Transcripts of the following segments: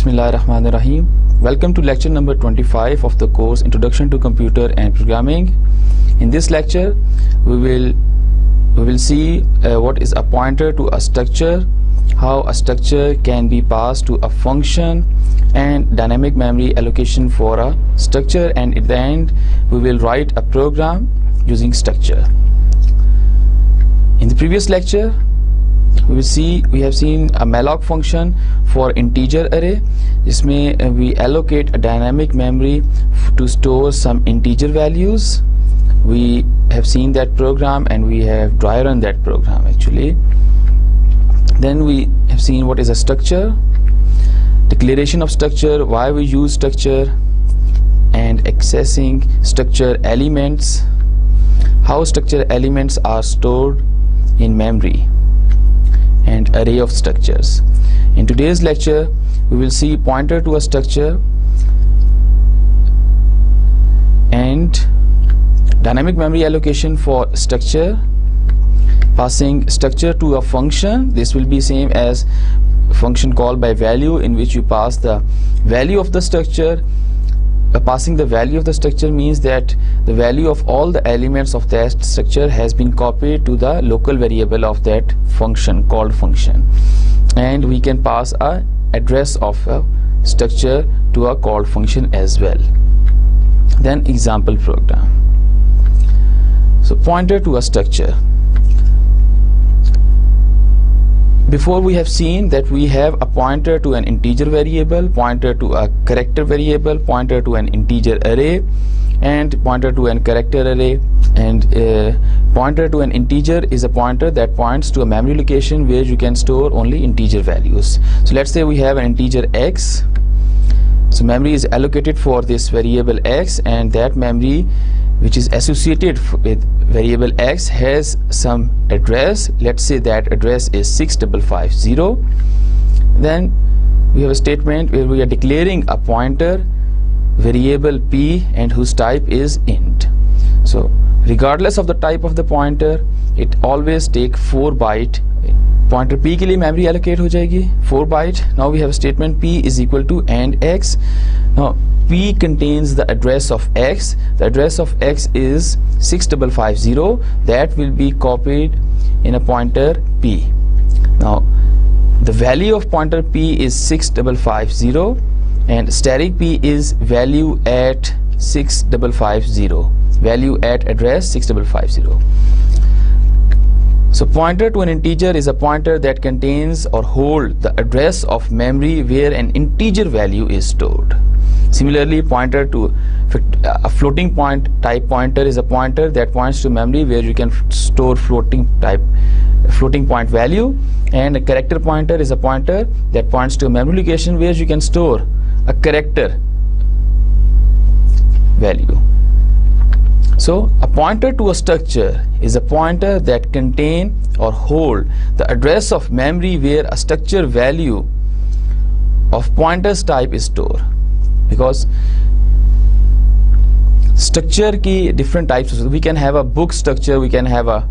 Bismillahirrahmanirrahim. Welcome to lecture number 25 of the course Introduction to Computer and Programming. In this lecture, we will see what is a pointer to a structure, how a structure can be passed to a function, and dynamic memory allocation for a structure, and at the end we will write a program using structure. In the previous lecture, we have seen a malloc function for integer array. जिसमें we allocate a dynamic memory to store some integer values. We have seen that program and we have dry run that program actually. Then we have seen what is a structure, declaration of structure, why we use structure, and accessing structure elements, how structure elements are stored in memory, and array of structures. In today's lecture, we will see pointer to a structure and dynamic memory allocation for structure, passing structure to a function. This will be same as function called by value, in which you pass the value of the structure. Passing the value of the structure means that the value of all the elements of that structure has been copied to the local variable of that function called function, and we can pass a address of a structure to a called function as well. Then example program. So pointer to a structure. Before we have seen that we have a pointer to an integer variable, pointer to a character variable, pointer to an integer array, and pointer to an character array. And pointer to an integer is a pointer that points to a memory location where you can store only integer values. So let's say we have an integer x. So memory is allocated for this variable x, and that memory which is associated with variable x has some address. Let's say that address is 6550. Then we have a statement where we are declaring a pointer variable p and whose type is int. So regardless of the type of the pointer, it always take 4 byte. Pointer p के लिए memory allocate हो जाएगी 4 byte. Now we have a statement p is equal to and x. Now p contains the address of x. The address of x is 6550. That will be copied in a pointer p. Now the value of pointer p is 6550 and static p is value at 6550. Value at address 6550. So pointer to an integer is a pointer that contains or hold the address of memory where an integer value is stored. Similarly, pointer to a floating point type pointer is a pointer that points to memory where you can store floating point value, and a character pointer is a pointer that points to a memory location where you can store a character value. So a pointer to a structure is a pointer that contain or hold the address of memory where a structure value of pointers type is stored. Because structure की different types, we can have a book structure, we can have a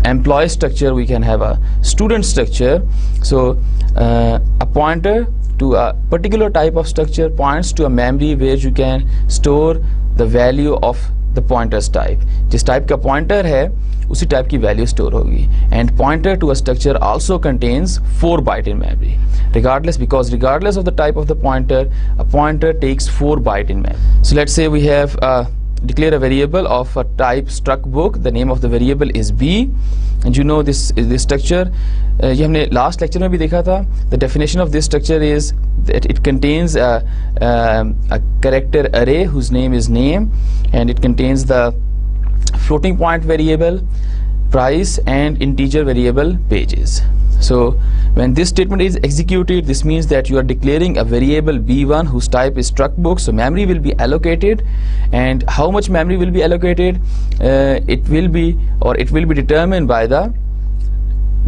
employee structure, we can have a student structure. So a pointer to a particular type of structure points to a memory where you can store the value of the pointers type. जिस type का pointer है उसी type की value store होगी. And pointer to a structure also contains 4 byte in memory. Regardless of the type of the pointer, a pointer takes 4 byte in memory. So let's say we have declare a variable of a type struct book. The name of the variable is b, and you know this structure. ये हमने last lecture में भी देखा था. The definition of this structure is that it contains a character array whose name is name, and it contains the floating point variable price and integer variable pages. So when this statement is executed, this means that you are declaring a variable b1 whose type is struct book. So memory will be allocated, and how much memory will be allocated, it will be determined by the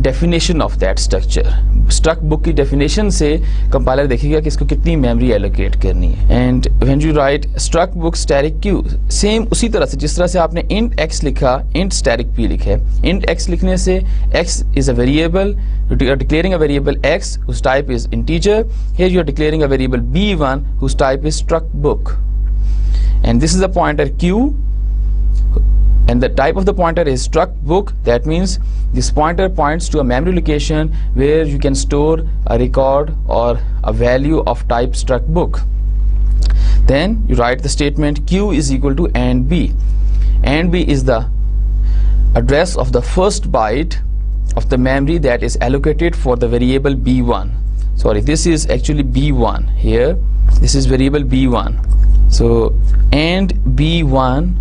definition of that structure. struct book की definition से compiler देखेगा कि इसको कितनी memory allocate करनी है. And when you write struct book static q, same उसी तरह से जिस तरह से आपने int x लिखा, int static p लिखा है. int x लिखने से x is a variable, you are declaring a variable x whose type is integer. Here you are declaring a variable b1 whose type is struct book, and this is a pointer q, and the type of the pointer is struct book. That means this pointer points to a memory location where you can store a record or a value of type struct book. Then you write the statement q is equal to and b. And b is the address of the first byte of the memory that is allocated for the variable b1. Sorry, this is actually b1 here. This is variable b1. So and b1,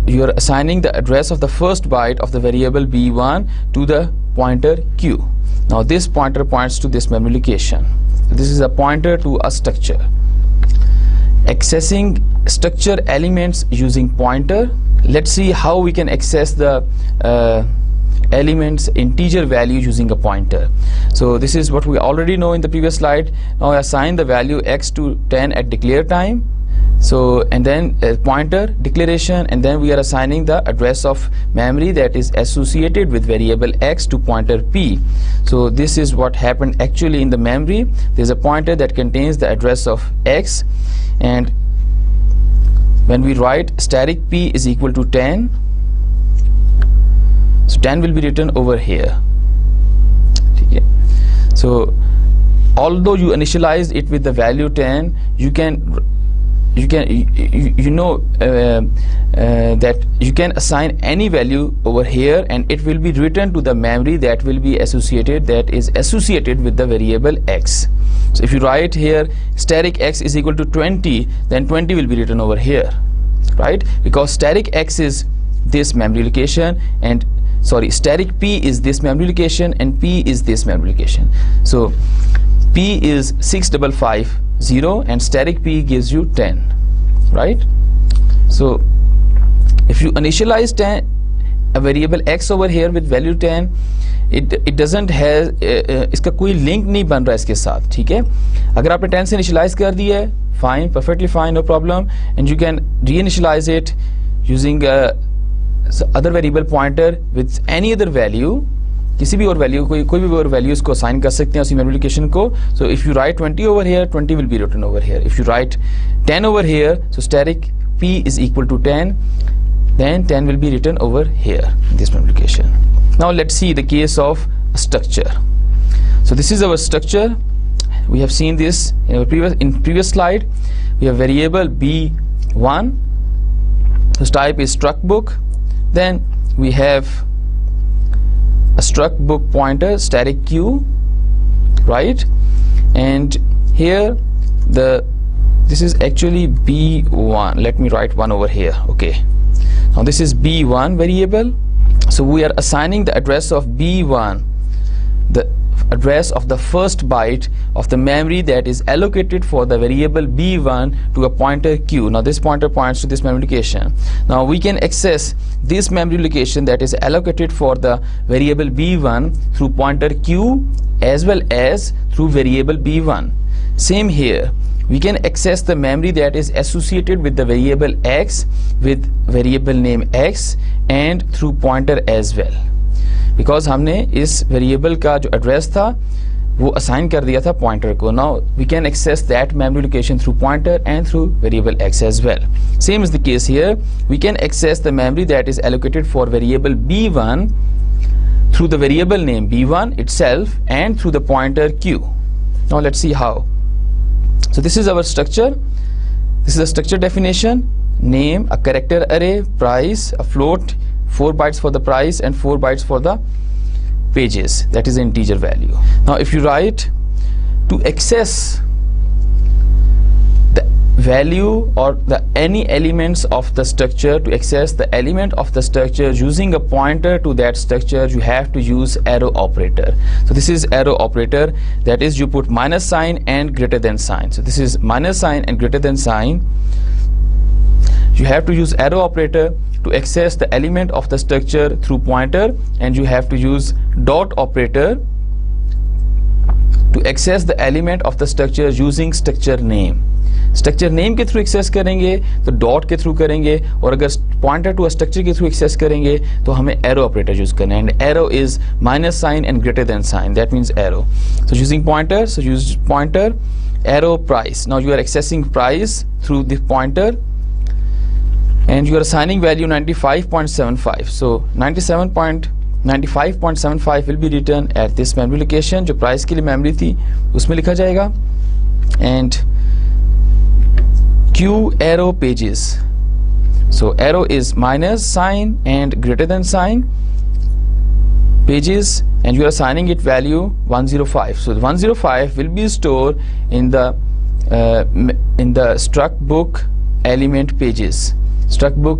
you are assigning the address of the first byte of the variable b1 to the pointer q. Now this pointer points to this memory location. This is a pointer to a structure. Accessing structure elements using pointer. Let's see how we can access the elements integer value using a pointer. So this is what we already know in the previous slide. Now I assign the value x to 10 at declare time. So and then pointer declaration, and then we are assigning the address of memory that is associated with variable x to pointer p. So this is what happened actually in the memory. There's a pointer that contains the address of x, and when we write static p is equal to 10, so 10 will be written over here. Okay. So although you initialize it with the value 10, you know that you can assign any value over here, and it will be written to the memory that will be associated, that is associated with the variable x. So if you write here static x is equal to 20, then 20 will be written over here, right? Because static x is this memory location, and sorry, static p is this memory location, and p is this memory location. So p is 6550 and static p gives you 10, right? So if you initialize 10 a variable x over here with value 10, it doesn't have इसका कोई link नहीं बन रहा है इसके साथ, ठीक है? अगर आपने 10 से इनिशियलाइज कर दिया है, fine, perfectly fine, no problem, and you can reinitialize it using other variable pointer with any other value. किसी भी और वैल्यू, कोई भी और वैल्यू इसको असाइन कर सकते हैं उसी मेमोरी लोकेशन को. So if you write 20 over here, 20 will be written over here. If you write 10 over here, so static p is equal to 10, then 10 will be written over here in this memory location. Now let's see the case of a structure. So this is our structure. We have seen this in our previous slide. We have variable b1 whose type is struct book. Then we have a struct book pointer static q, right? And here this is actually b1. Let me write 1 over here. Okay, now this is b1 variable. So we are assigning the address of b1, the address of the first byte of the memory that is allocated for the variable b1 to a pointer q. Now this pointer points to this memory location. Now we can access this memory location that is allocated for the variable b1 through pointer q as well as through variable b1. Same here, we can access the memory that is associated with the variable x with variable name x and through pointer as well, because हमने इस variable का जो address था वो assign कर दिया था pointer को. Now we can access that memory location through pointer and through variable x as well. Same is the case here. We can access the memory that is allocated for variable b1 through the variable name b1 itself and through the pointer q. Now let's see how. So this is our structure. This is a structure definition. Name, a character array, price, a float, 4 bytes for the price and 4 bytes for the pages, that is the integer value. Now if you write to access the value or the any elements of the structure, to access the element of the structure using a pointer to that structure, you have to use arrow operator. So this is arrow operator, that is you put minus sign and greater than sign. So this is minus sign and greater than sign. You have to use arrow operator to access the element of the structure through pointer, and you have to use dot operator to access the element of the structure using structure name. Structure name के through access करेंगे तो dot के through करेंगे, और अगर pointer to structure के through access करेंगे तो हमें एरो ऑपरेटर यूज करना है, and arrow is minus sign and greater than sign, that means arrow. So using pointer, so use pointer arrow price. Now you are accessing price through the pointer and you are assigning value 95.75. So 95.75 will be written at this memory location. जो price के लिए memory थी उसमें लिखा जाएगा. And Q arrow pages. So arrow is minus sign and greater than sign. Pages, and you are assigning it value 105. So the 105 will be stored in the struct book element pages. Struct book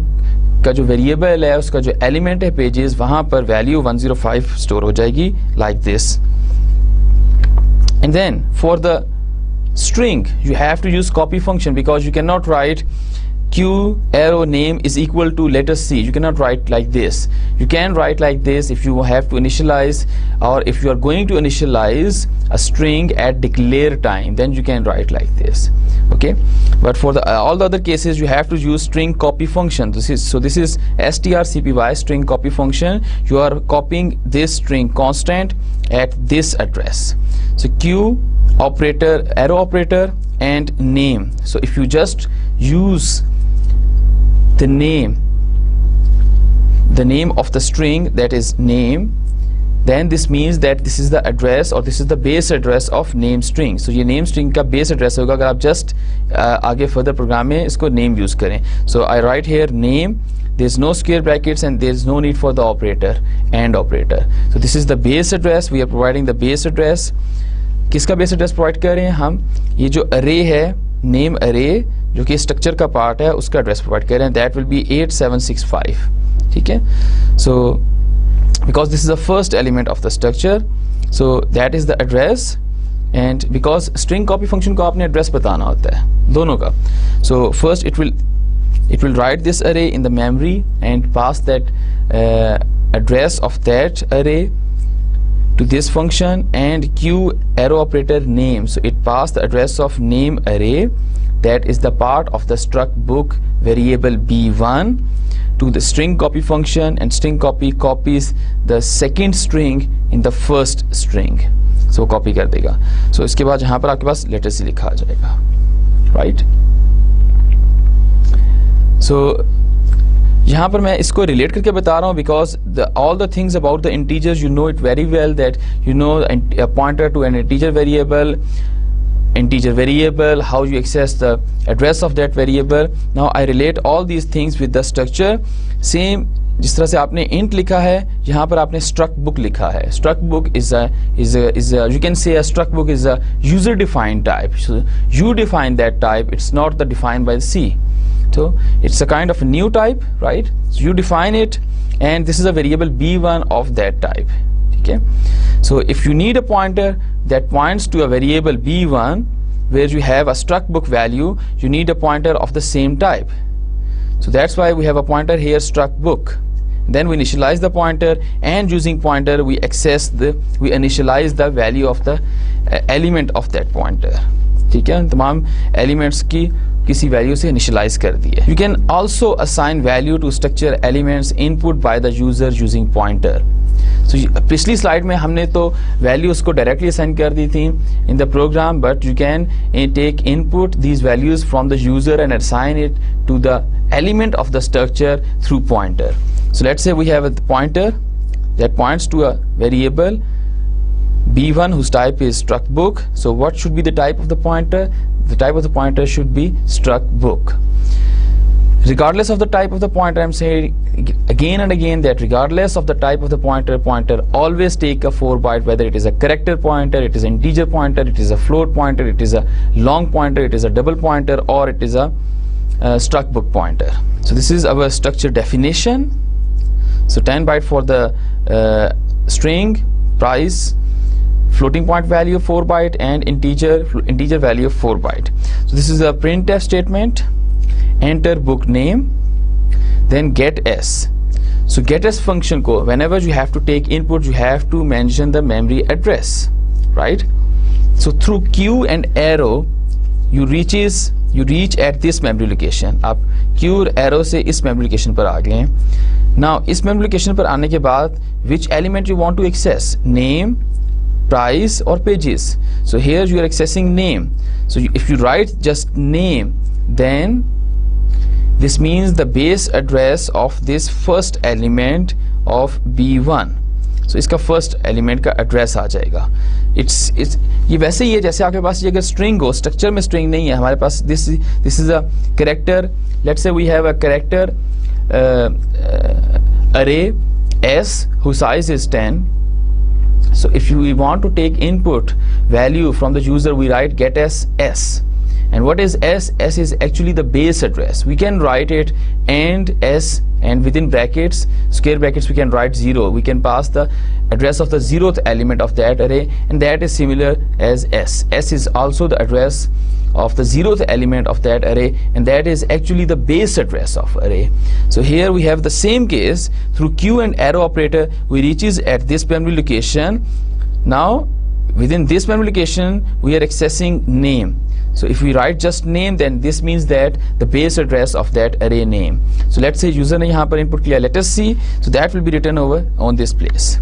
का जो variable है उसका जो element है pages, वहाँ पर value 105 store हो जाएगी like this. And then for the string you have to use copy function, because you cannot write Q arrow name is equal to letter C. You cannot write like this. You can write like this if you have to initialize, or if you are going to initialize a string at declare time, then you can write like this. Okay, but for all the other cases you have to use string copy function. This is strcpy string copy function. You are copying this string constant at this address. So Q operator, arrow operator, and name. So if you just use the name of the string, that is name, then this means that this is the address, or this is the base address of name string. So ये name string का base address होगा अगर आप just आगे further program में इसको name use करें. So I write here name, there is no square brackets and there is no need for the operator, and operator. So this is the base address. We are providing the base address. किसका base address provide कर रहे हैं हम? ये जो अरे है, name अरे, जो कि स्ट्रक्चर का पार्ट है, उसका एड्रेस प्रोवाइड कर रहे हैं. That will be 8765. ठीक है. So because this is the first element of the structure, so that is the address. And because string copy function को आपने एड्रेस बताना होता है दोनों का. So first it will write this array in the memory and pass that address of that array to this function, and Q arrow operator name. So it passed the address of name array, that is the part of the struct book variable b1, to the string copy function, and string copy copies the second string in the first string. So copy कर देगा. So इसके बाद यहाँ पर आपके पास letter C लिखा आ जाएगा, right? So यहाँ पर मैं इसको रिलेट करके बता रहा हूँ, because all the things about the integers you know it very well, that you know a pointer to an integer variable, how you access the address of that variable. Now I relate all these things with the structure. Same जिस तरह से आपने int लिखा है, यहाँ पर आपने struct book लिखा है. Struct book is a you can say a struct book is a user defined type. So you define that type. It's not the defined by the C. So it's a kind of a new type, right? So you define it, and this is a variable b1 of that type. Okay. So if you need a pointer that points to a variable b1 where you have a struct book value, you need a pointer of the same type. So that's why we have a pointer here, struct book. Then we initialize the pointer, and using pointer we initialize the value of the element of that pointer. ठीक है, तमाम elements की किसी value से initialize कर दिए. You can also assign value to structure elements input by the user using pointer. So पिछली slide में हमने तो वैल्यूज को डायरेक्टली असाइन कर दी थी in the program, but you can take input these values from the user and assign it to the element of the structure through pointer. So let's say we have a pointer that points to a variable b1 whose type is struct book. So what should be the type of the pointer? The type of the pointer should be struct book. Regardless of the type of the pointer, I'm saying again and again that regardless of the type of the pointer always take a 4 byte, whether it is a character pointer, it is an integer pointer, it is a float pointer, it is a long pointer, it is a double pointer, or it is a struct book pointer. So this is our structure definition. So 10 byte for the string, price, floating point value 4 byte, and integer value 4 byte. So this is a printf statement, enter book name, then get s. So get s function को whenever you have to take input, you have to mention the memory address, right? So through q and arrow you reach at this memory location. आप q और arrow से इस memory location पर आ गए हैं. Now इस memory location पर आने के बाद which element you want to access? Name, price or pages. So here you are accessing name. So if you write just name, then this means the base address of this first element of B1. So इसका first element का address आ जाएगा. It's ये वैसे ही है जैसे आपके पास ये अगर string हो, structure में string नहीं है हमारे पास. This is a character. Let's say we have a character array s whose size is 10. So if we want to take input value from the user, we write get s. And what is s? S is actually the base address. We can write it and s, and within brackets, square brackets, we can write 0. We can pass the address of the 0th element of that array, and that is similar as s. S is also the address of the 0th element of that array, and that is actually the base address of array. So here we have the same case. Through q and arrow operator, we reaches at this memory location. Now within this memory location, we are accessing name. So if we write just name, then this means that the base address of that array name. So let's say user ने यहाँ पर input किया. Let us see. So that will be written over on this place.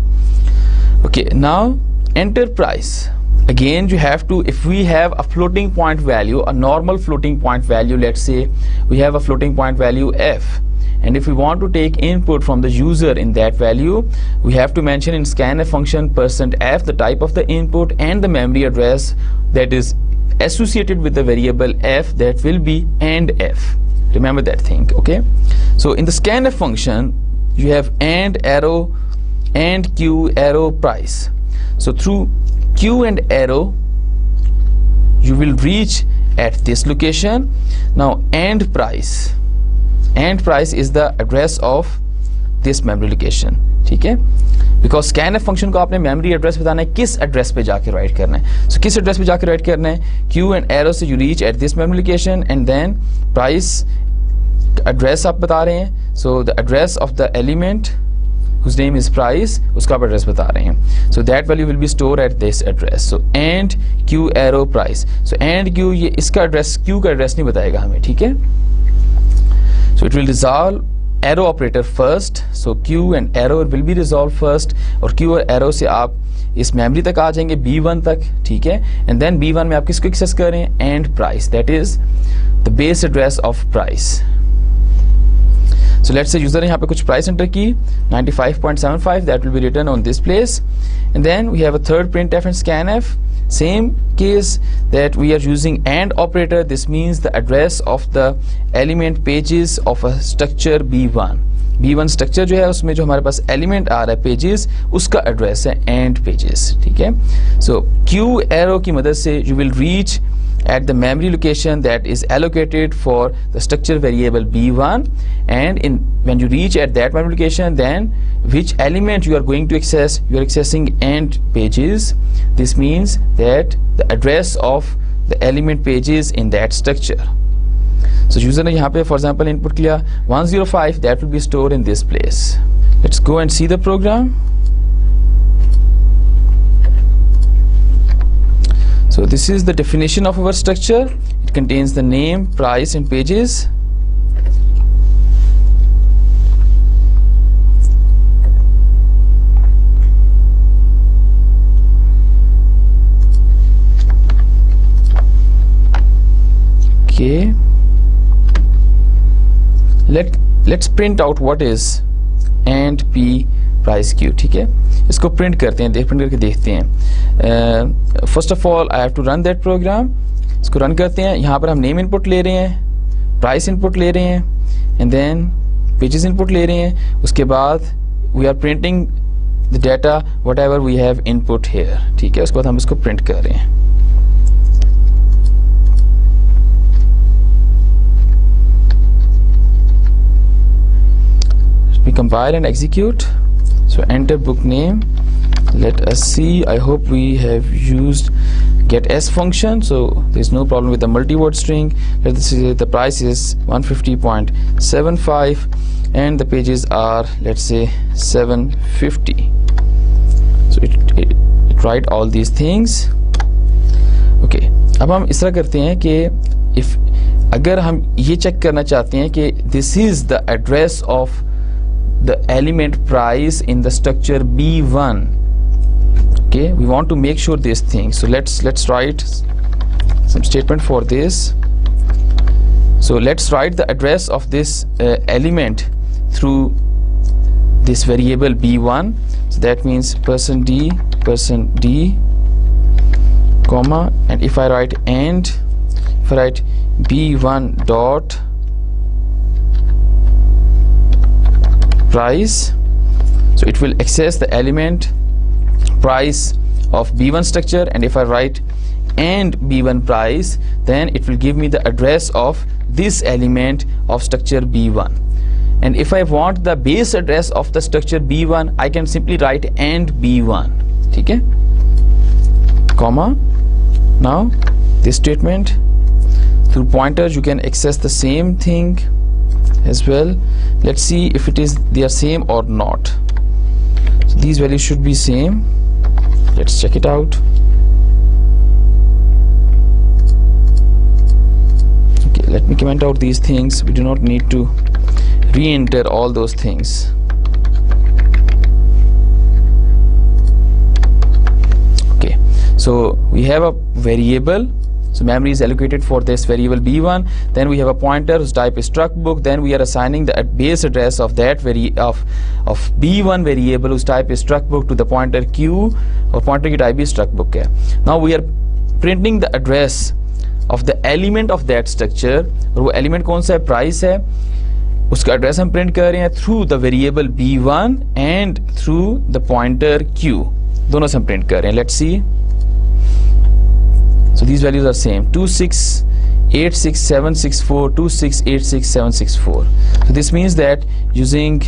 Okay, now enter price. Again you have to, if we have a floating point value, a normal floating point value, let's say we have a floating point value f, and if we want to take input from the user in that value, we have to mention in scanf function %f the type of the input and the memory address that is associated with the variable f, that will be and f. Remember that thing, okay? So in the scanf function you have and arrow and q arrow price. So through q and arrow you will reach at this location. Now and price is the address of this memory location, ठीक है? Because scanf function को आपने memory address बताना है, किस address पे जाके write करना है. So किस address पे जाके write करना है? q and arrow से you reach at this memory location, and then price address आप बता रहे हैं. So the address of the element whose name is price, उसका आप address बता रहे हैं. So that value will be stored at this address. So and q arrow price. So and q ये इसका address, q का address नहीं बताएगा हमें, ठीक है? So it will resolve arrow operator first. So q and arrow will be resolved first, और q और arrow से आप इस memory तक आ जाएंगे B1 तक, ठीक है? And then B1 में आप किसको access कर रहे हैं? And price, that is the base address of price. So let's say user ने यहाँ पे कुछ price enter की 95.75, that will be written on this place. And then we have a third printf and scanf. Same case that we are using and operator. This means the address of the element pages of a structure B1. B1 structure जो है उसमें जो हमारे पास element आ रहा है pages, उसका address है and pages, ठीक है? So q arrow की मदद से you will reach at the memory location that is allocated for the structure variable B1, and when you reach at that memory location, then which element you are going to access? You are accessing and pages. This means that the address of the element pages in that structure. So user ने यहाँ पे for example input किया 105, that will be stored in this place. Let's go and see the program. So this is the definition of our structure. It contains the name, price and pages. Okay. Let's print out what is and p price q, ठीक है? इसको print करते हैं, print करके देखते हैं. First of all I have to run that program. इसको run करते हैं. यहाँ पर हम name input ले रहे हैं, price input ले रहे हैं, and then pages input ले रहे हैं. उसके बाद we are printing the data whatever we have input here, ठीक है? उसके बाद हम इसको print कर रहे हैं. We compile and execute. So enter book name, let us see. I hope we have used get s function, so there's no problem with the multi-word string. Let's say the price is 150.75 and the pages are, let's say, 750. So it write all these things. Okay, अब हम इस तरह करते हैं कि if अगर हम ये चेक करना चाहते हैं कि this is the address of the element price in the structure B1. Okay, we want to make sure this thing. So let's write some statement for this. So let's write the address of this element through this variable B1. So that means %d, comma, and if I write and, if I write B1 dot price, so it will access the element price of B1 structure, and if I write and B1 price, then it will give me the address of this element of structure B1. And if I want the base address of the structure B1, I can simply write and B1. Okay, comma. Now this statement, through pointers you can access the same thing as well. Let's see if they are same or not. So these values should be same. Let's check it out. Okay, let me comment out these things. We do not need to re-enter all those things. Okay, so we have a variable. So memory is allocated for this variable B1. Then we have a pointer whose type is struct book. Then we are assigning the base address of that of B1 variable whose type is struct book to the pointer Q, or pointer की type is struct book है. Now we are printing the address of the element of that structure. और वो element कौन सा है? Price है. उसका address हम print कर रहे हैं through the variable B1 and through the pointer Q. दोनों से हम print कर रहे हैं. Let's see. So these values are same, 2686764, 2686764. So this means that using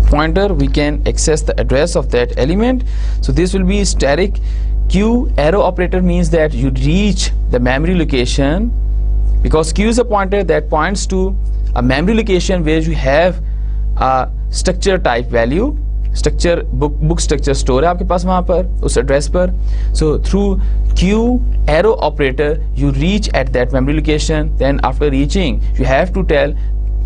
pointer we can access the address of that element. So this will be static. Q arrow operator means that you reach the memory location, because Q is a pointer that points to a memory location where you have a structure type value. Structure book structure store है आपके पास वहां पर उस address पर. So through q arrow operator you reach at that memory location. Then after reaching you have to tell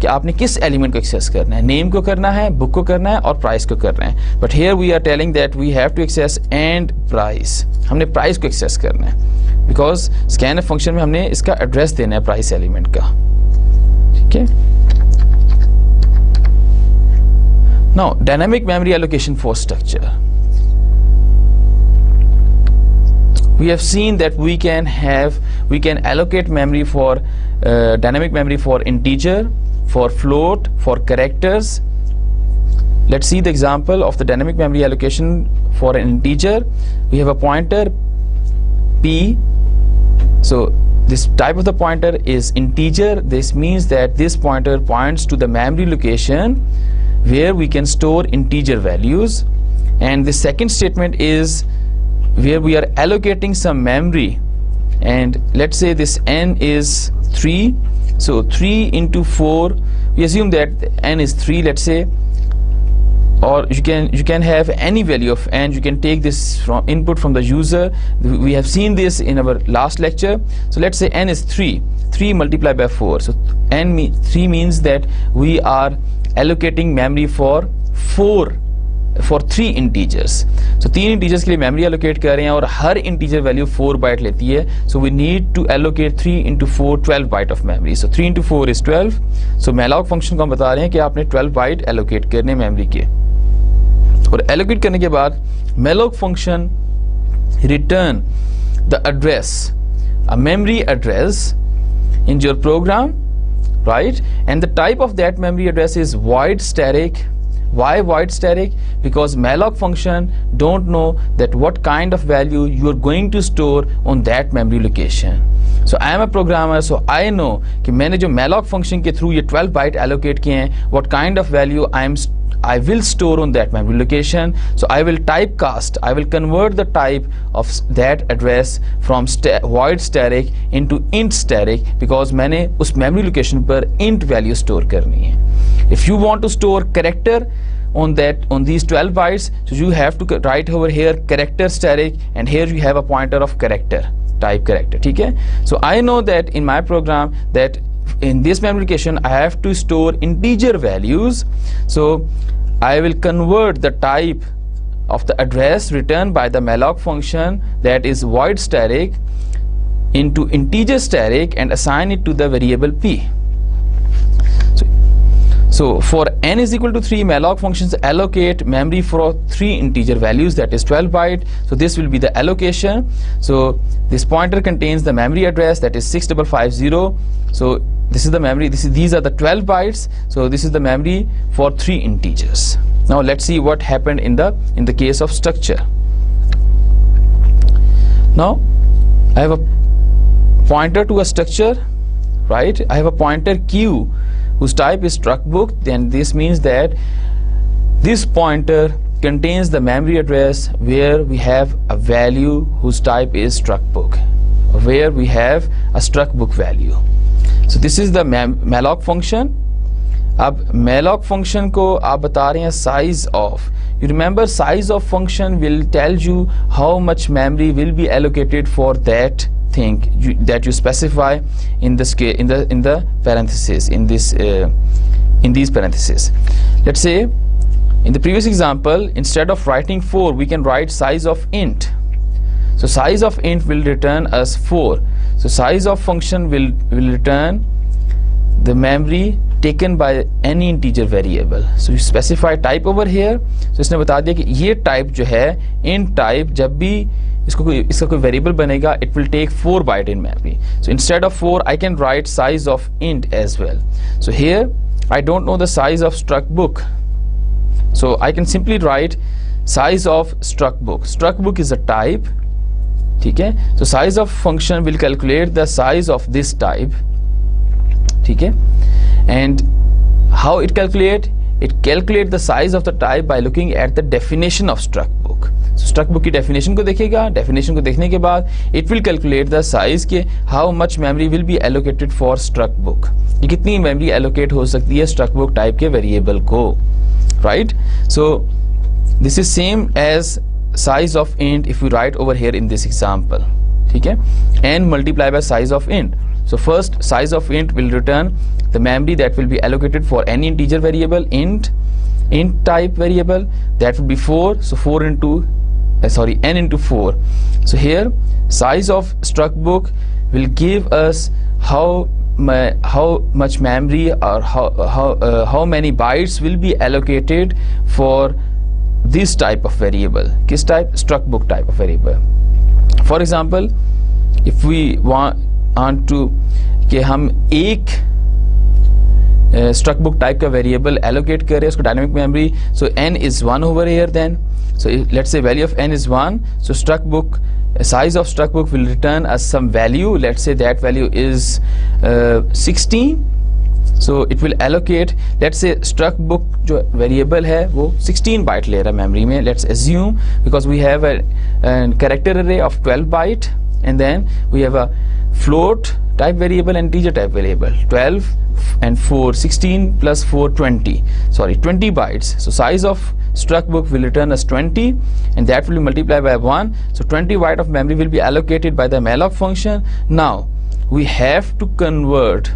कि आपने किस एलिमेंट को एक्सेस करना है. नेम को करना है, बुक को करना है और प्राइस को करना है. But here we are telling that we have to access and price. हमने प्राइस को एक्सेस करना है बिकॉज स्कैनफ फंक्शन में हमने इसका एड्रेस देना है प्राइस एलिमेंट का. ठीक है. Now dynamic memory allocation for structure. We have seen that we can allocate memory for dynamic memory for integer, for float, for characters. Let's see the example of the dynamic memory allocation for an integer. We have a pointer p. So this type of the pointer is integer. This means that this pointer points to the memory location where we can store integer values. And the second statement is where we are allocating some memory, and let's say this n is 3. So 3 into 4, we assume that n is 3, let's say, or you can have any value of n. You can take this from input from the user. We have seen this in our last lecture. So let's say n is 3 multiplied by 4. So 3 means that we are allocating memory for 3 integers. So 3 integers के लिए memory allocate कर रहे हैं और हर integer value 4 byte लेती है. So we need to allocate 3 into 4 12 byte of memory. So 3 into 4 is 12. So malloc function को हम बता रहे हैं कि आपने 12 byte allocate करने memory के, और allocate करने के बाद malloc function return the address, a memory address in your program, right? And the type of that memory address is void static. Why void static? Because malloc function don't know that what kind of value you are going to store on that memory location. So I am a programmer, so I know कि मैंने जो malloc function के through ये 12 byte allocate किए हैं, what kind of value I I will store on that memory location. So I will typecast, I will convert the type of that address from void static into int static, because मैंने उस memory location पर int value store करनी है. If you want to store character on these 12 bytes, so you have to write over here character static, and here you have a pointer of character, type character. ठीक है? So I know that in my program that in this memory location I have to store integer values, so I will convert the type of the address returned by the malloc function, that is void static, into integer static and assign it to the variable p. So for n is equal to 3, malloc functions allocate memory for 3 integer values, that is 12 byte. So this will be the allocation. So this pointer contains the memory address, that is 6550. So this is the memory, these are the 12 bytes. So this is the memory for 3 integers. Now let's see what happened in the case of Sructure. Now I have a pointer to a structure, right? I have a pointer q whose type is struct book. Then this means that this pointer contains the memory address where we have a value whose type is struct book, where we have a struct book value. So this is the malloc function. अब malloc function को आप बता रहे हैं size of. You remember size of function will tell you how much memory will be allocated for that thing that you specify in the parentheses, in these parentheses. Let's say in the previous example, instead of writing 4, we can write size of int. So size of int will return us 4. So size of function will return the memory taken by any integer variable. So you specify type over here. So इसने बता दिया कि ये type जो है int type, जब भी इसका कोई variable बनेगा, it will take 4 byte in memory. So instead of 4, I can write size of int as well. So here I don't know the size of struct book, so I can simply write size of struct book. Struct book is a type. ठीक है? So size of function will calculate the size of this type. ठीक है? And how it calculate? It calculate the size of the type by looking at the definition of struct book. So struct book की definition को देखेगा. Definition को देखने के बाद it will calculate the size के how much memory will be allocated for struct book. ये कितनी memory allocate हो सकती है struct book type के variable को, right? So this is same as size of int if we write over here in this example. ठीक है? n multiply by size of int. So first size of int will return the memory that will be allocated for any integer variable, int type variable, that will be 4. So 4 into n into 4. So here size of struct book will give us how much memory or how many bytes will be allocated for this type of variable. Kiss type? Struct book type of variable. For example, if we want to कि हम एक struct book type का variable allocate करें उसको dynamic memory, so n is 1 over here. Then so let's say value of n is 1, so struct book size of struct book will return as some value. Let's say that value is 16. So it will allocate, let's say struct book जो variable है वो 16 byte ले रहा है memory में. Let's assume, because we have a character array of 12 byte, and then we have a float type variable and integer type variable. 12 and 4, 16 plus 4, 20. Sorry, 20 bytes. So size of struct book will return as 20, and that will be multiplied by 1. So 20 byte of memory will be allocated by the malloc function. Now we have to convert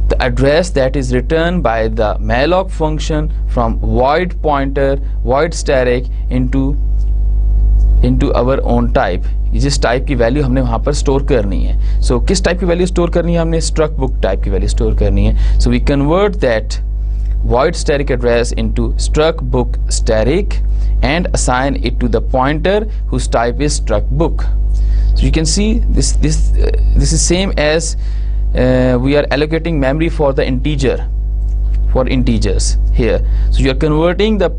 the address that is returned by the malloc function from void pointer, void static into our own type. जिस type की value हमने वहाँ पर store करनी है. सो किस type की value store करनी है? हमने स्ट्रक्ट बुक टाइप की वैल्यू स्टोर करनी है. So we convert that void static address into struct book static and assign it to the pointer whose type is struct book. So you can see this is same as we are allocating memory for the integers here. So you are converting the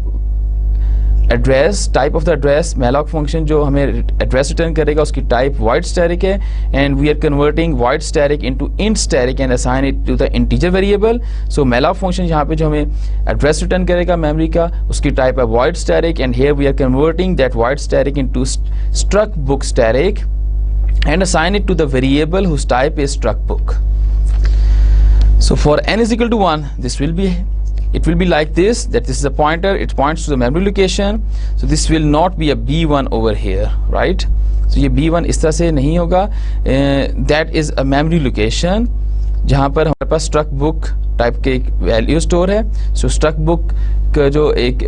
address, type of the address, malloc function जो हमें address return करेगा उसकी type void static है, and we are converting void static into int static and assign it to the integer variable. So malloc function यहाँ पे जो हमें address return करेगा मेमोरी का उसकी टाइप है void static, and here we are converting that void static into struct book static and assign it to the variable whose type is struct book. So for n is equal to 1, this will be, it will be like this, that this is a pointer, it points to the memory location. So this will not be a b1 over here, right? So ये b1 इस तरह से नहीं होगा. That is a memory location जहाँ पर हमारे पास struct book type के एक वैल्यू स्टोर है. So struct book का जो एक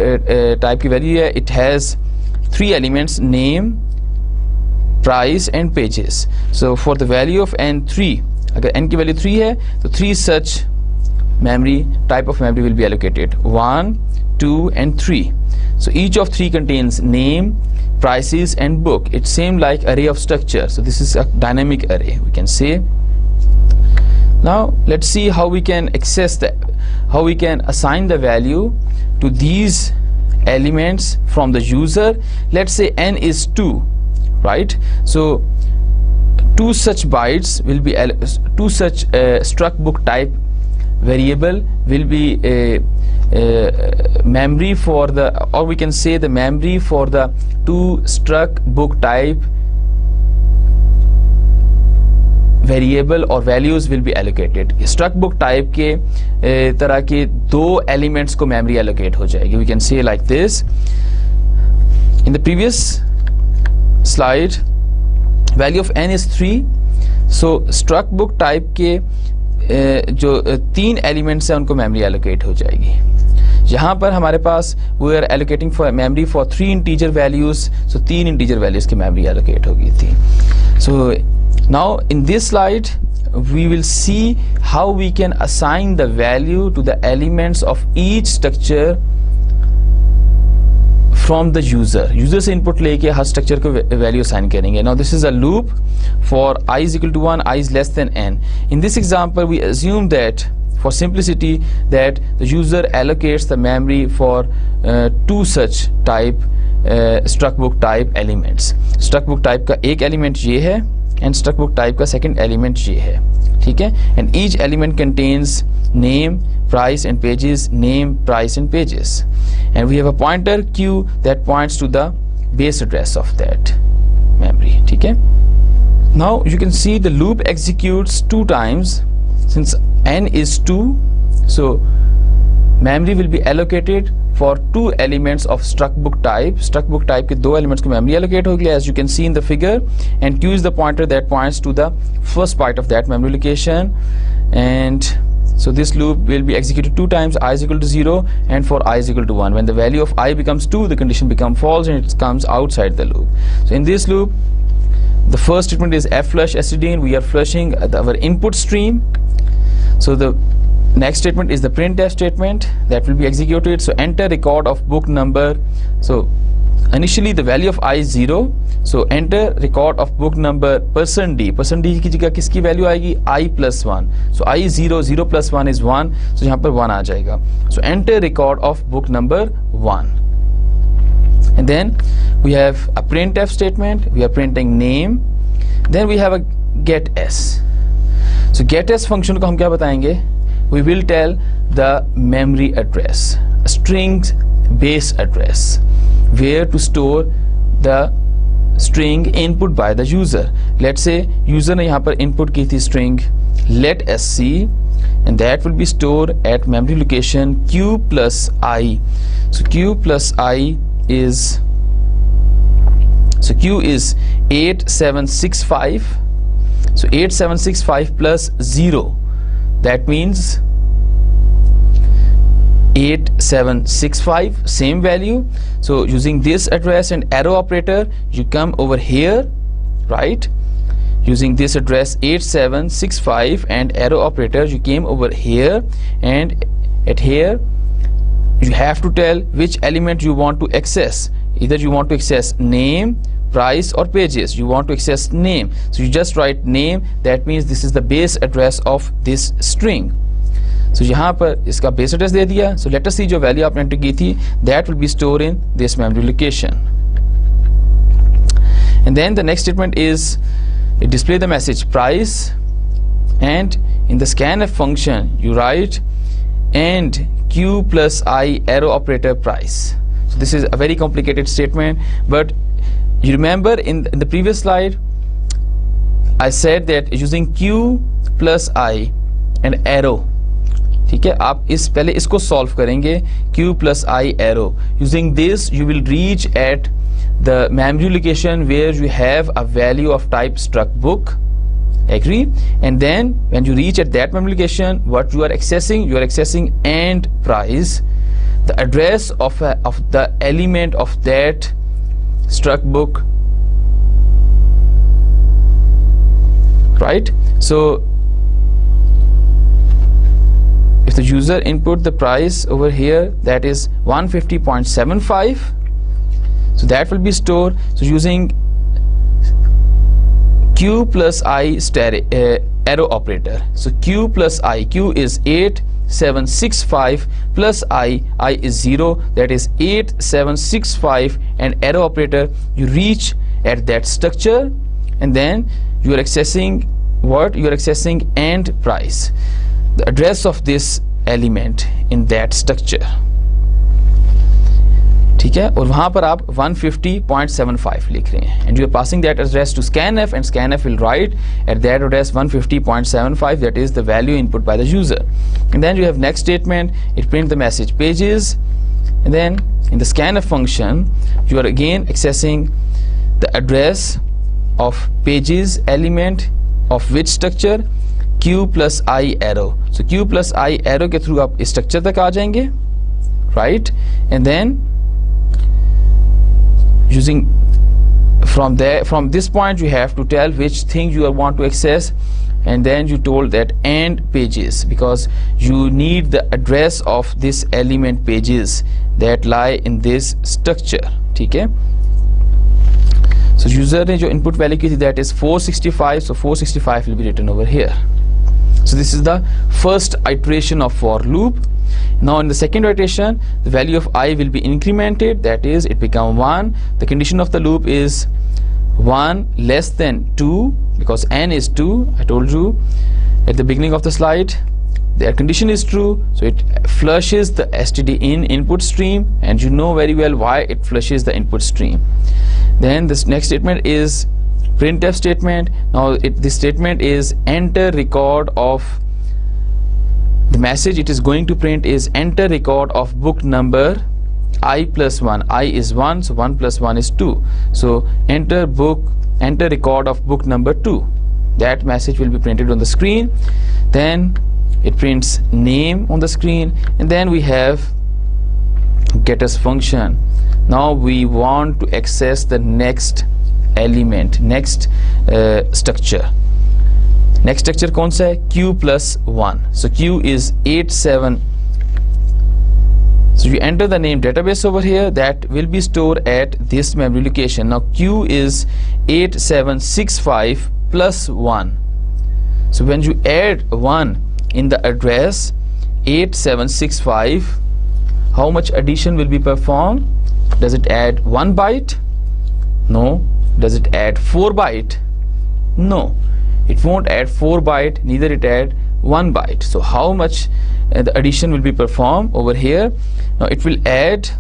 टाइप की वैल्यू है, it has 3 elements, name, price and pages. So for the value of n3, अगर n की वैल्यू 3 है तो 3 such memory type of memory will be allocated, 1, 2 and 3. So each of 3 contains name, prices and book. It's same like array of structure. So this is a dynamic array, we can say. Now let's see how we can access how we can assign the value to these elements from the user. Let's say n is 2, right? So 2 such bytes will be 2 such struct book type variable will be memory for the, or we can say the memory for the 2 struct book type variable or values will be allocated. struct book type के तरह के 2 elements को memory allocate हो जाएगी. We can say like this. In the previous slide, value of n is 3. So struct book type के जो 3 elements हैं उनको memory allocate हो जाएगी. यहाँ पर हमारे पास we are allocating for memory for 3 integer values. So 3 integer values की memory allocate होगी थी. So now in this slide we will see how we can assign the value to the elements of each structure from the user से input लेके हर structure को value assign करेंगे. Now this is a loop for I is equal to 1, I is less than n. In this example we assume that for simplicity that the user allocates the memory for 2 such type struct book type elements. struct book type का एक element ये है and struct book type का second element ये है, ठीक है? And each element contains name, price and pages, name, price and pages, and we have a pointer q that points to the base address of that memory, ठीक है? Now you can see the loop executes 2 times. Since n is 2, so memory will be allocated for 2 elements of struct book type. struct book type के 2 elements को memory allocate होगी, as you can see in the figure, and q is the pointer that points to the first byte of that memory location. And so this loop will be executed 2 times, I is equal to 0 and for I is equal to 1. When the value of I becomes 2, the condition becomes false and it comes outside the loop. So in this loop, the first statement is flush std, and we are flushing our input stream. So the next statement is the printf statement that will be executed. So enter record of book number. So initially the value of I is 0. So enter record of book number %d. %d की जगह किसकी value आएगी? I plus 1. So I is 0, 0 plus 1 is 1. So यहाँ पर 1 आ जाएगा. So enter record of book number 1. And then we have a printf statement. We are printing name. Then we have a getS. So getS function को हम क्या बताएंगे? We will tell the memory address, a string's base address, where to store the string input by the user. Let's say user ने यहाँ पर input की थी string let sc, and that will be stored at memory location q plus I. So q plus I is, so q is 8765. So 8765 plus 0, that means 8765, same value. So using this address and arrow operator, you come over here, right? Using this address 8765 and arrow operator, you came over here, and at here you have to tell which element you want to access. Either you want to access name, price or pages. You want to access name, so you just write name. That means this is the base address of this string. सो यहाँ पर इसका base address दे दिया. So let us सी जो value आपने enter की थी that will B store in this memory location. And then the next statement is it display the message price, and in the scanf function you write and q plus I arrow operator price. So this is a very complicated statement, but you remember in the previous slide I said that using q plus I and arrow. ठीक है, आप इस पहले इसको solve करेंगे. q plus I arrow, using this you will reach at the memory location where you have a value of type struct book. Agree? And then when you reach at that memory location, what you are accessing and price, the address of the element of that struct book, right? So if the user input the price over here, that is 150.75, so that will be stored. So using q plus I arrow operator. So q plus I, q is 8765 plus I is 0, that is 8765, and arrow operator you reach at that structure, and then you are accessing what? You are accessing and price, the address of this element in that structure. ठीक है, और वहां पर आप 150.75 लिख रहे हैं, and you are passing that address to scanf, and scanf will write at that address 150.75, that is the value input by the user. And then you have next statement, it print the message pages, and then in the scanf function you are again accessing the address of pages element of which structure? q plus I arrow. So q plus I arrow के through आप इस structure तक आ जाएंगे, right? And then using from this point you have to tell which thing you want to access, and then you told that and pages, because you need the address of this element pages that lie in this structure. ठीक है, so user ने जो input value की थी that is 465, so 465 will be written over here. So this is the first iteration of for loop. Now in the second iteration the value of I will be incremented, that is it become 1. The condition of the loop is 1 less than 2, because n is 2. I told you at the beginning of the slide their condition is true, so it flushes the std in input stream, and you know very well why it flushes the input stream. Then this next statement is printf statement. Now this statement is enter record of the message it is going to print is enter record of book number I plus 1. I is 1, so 1 plus 1 is 2. So enter record of book number 2. That message will be printed on the screen. Then it prints name on the screen, and then we have getters function. Now we want to access the next element, next structure. Next structure कौन सा है? q plus 1. So q is 87. So you enter the name database over here, that will be stored at this memory location. Now q is 8765 plus 1. So when you add 1 in the address 8765, how much addition will be performed? Does it add 1 byte? No. Does it add 4 byte? No. It won't add 4 byte, neither it add 1 byte. So how much the addition will be performed over here? Now it will add,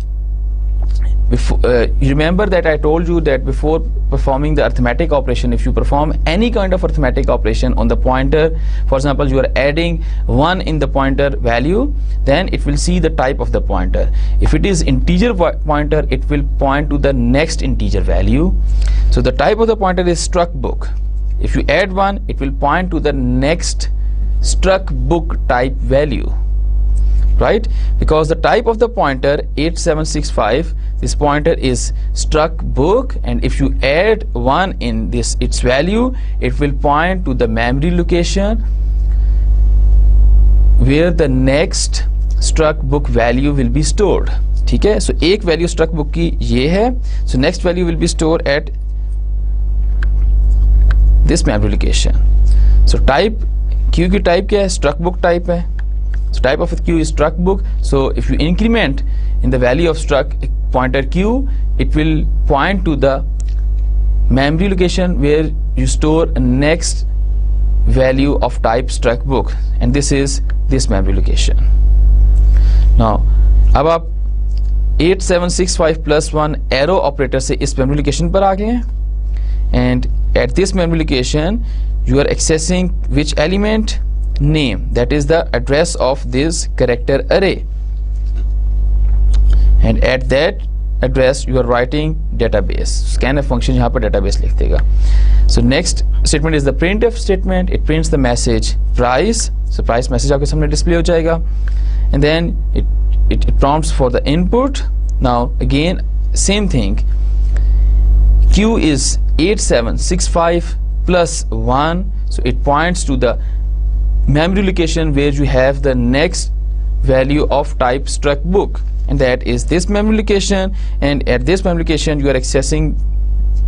you remember that I told you that before performing the arithmetic operation, if you perform any kind of arithmetic operation on the pointer, for example you are adding 1 in the pointer value, then it will see the type of the pointer. If it is integer pointer, it will point to the next integer value. So the type of the pointer is struct book. If you add 1, it will point to the next struct book type value, right? Because the type of the pointer 8765, this pointer is struct book, and if you add 1 in this its value, it will point to the memory location where the next struct book value will be stored. ठीक है, so एक value struct book की ये है, so next value will be stored at this memory location. So type q की type क्या है? struct book type है. So type of q is struct book. So if you increment in the value of struct pointer q, it will point to the memory location where you store a next value of type struct book, and this is this memory location. Now अब आप 8765 plus 1 arrow operator से इस memory location पर आ गए हैं, and at this memory location you are accessing which element? Name, that is the address of this character array, and at that address you are writing database. Scanf function यहाँ पर database लिख देगा. So next statement is the printf statement. It prints the message price. So price message आपके सामने display हो जाएगा, and then it prompts for the input. Now again same thing, q is 8765 plus 1, so it points to the memory location where you have the next value of type struct book, and that is this memory location, and at this memory location you are accessing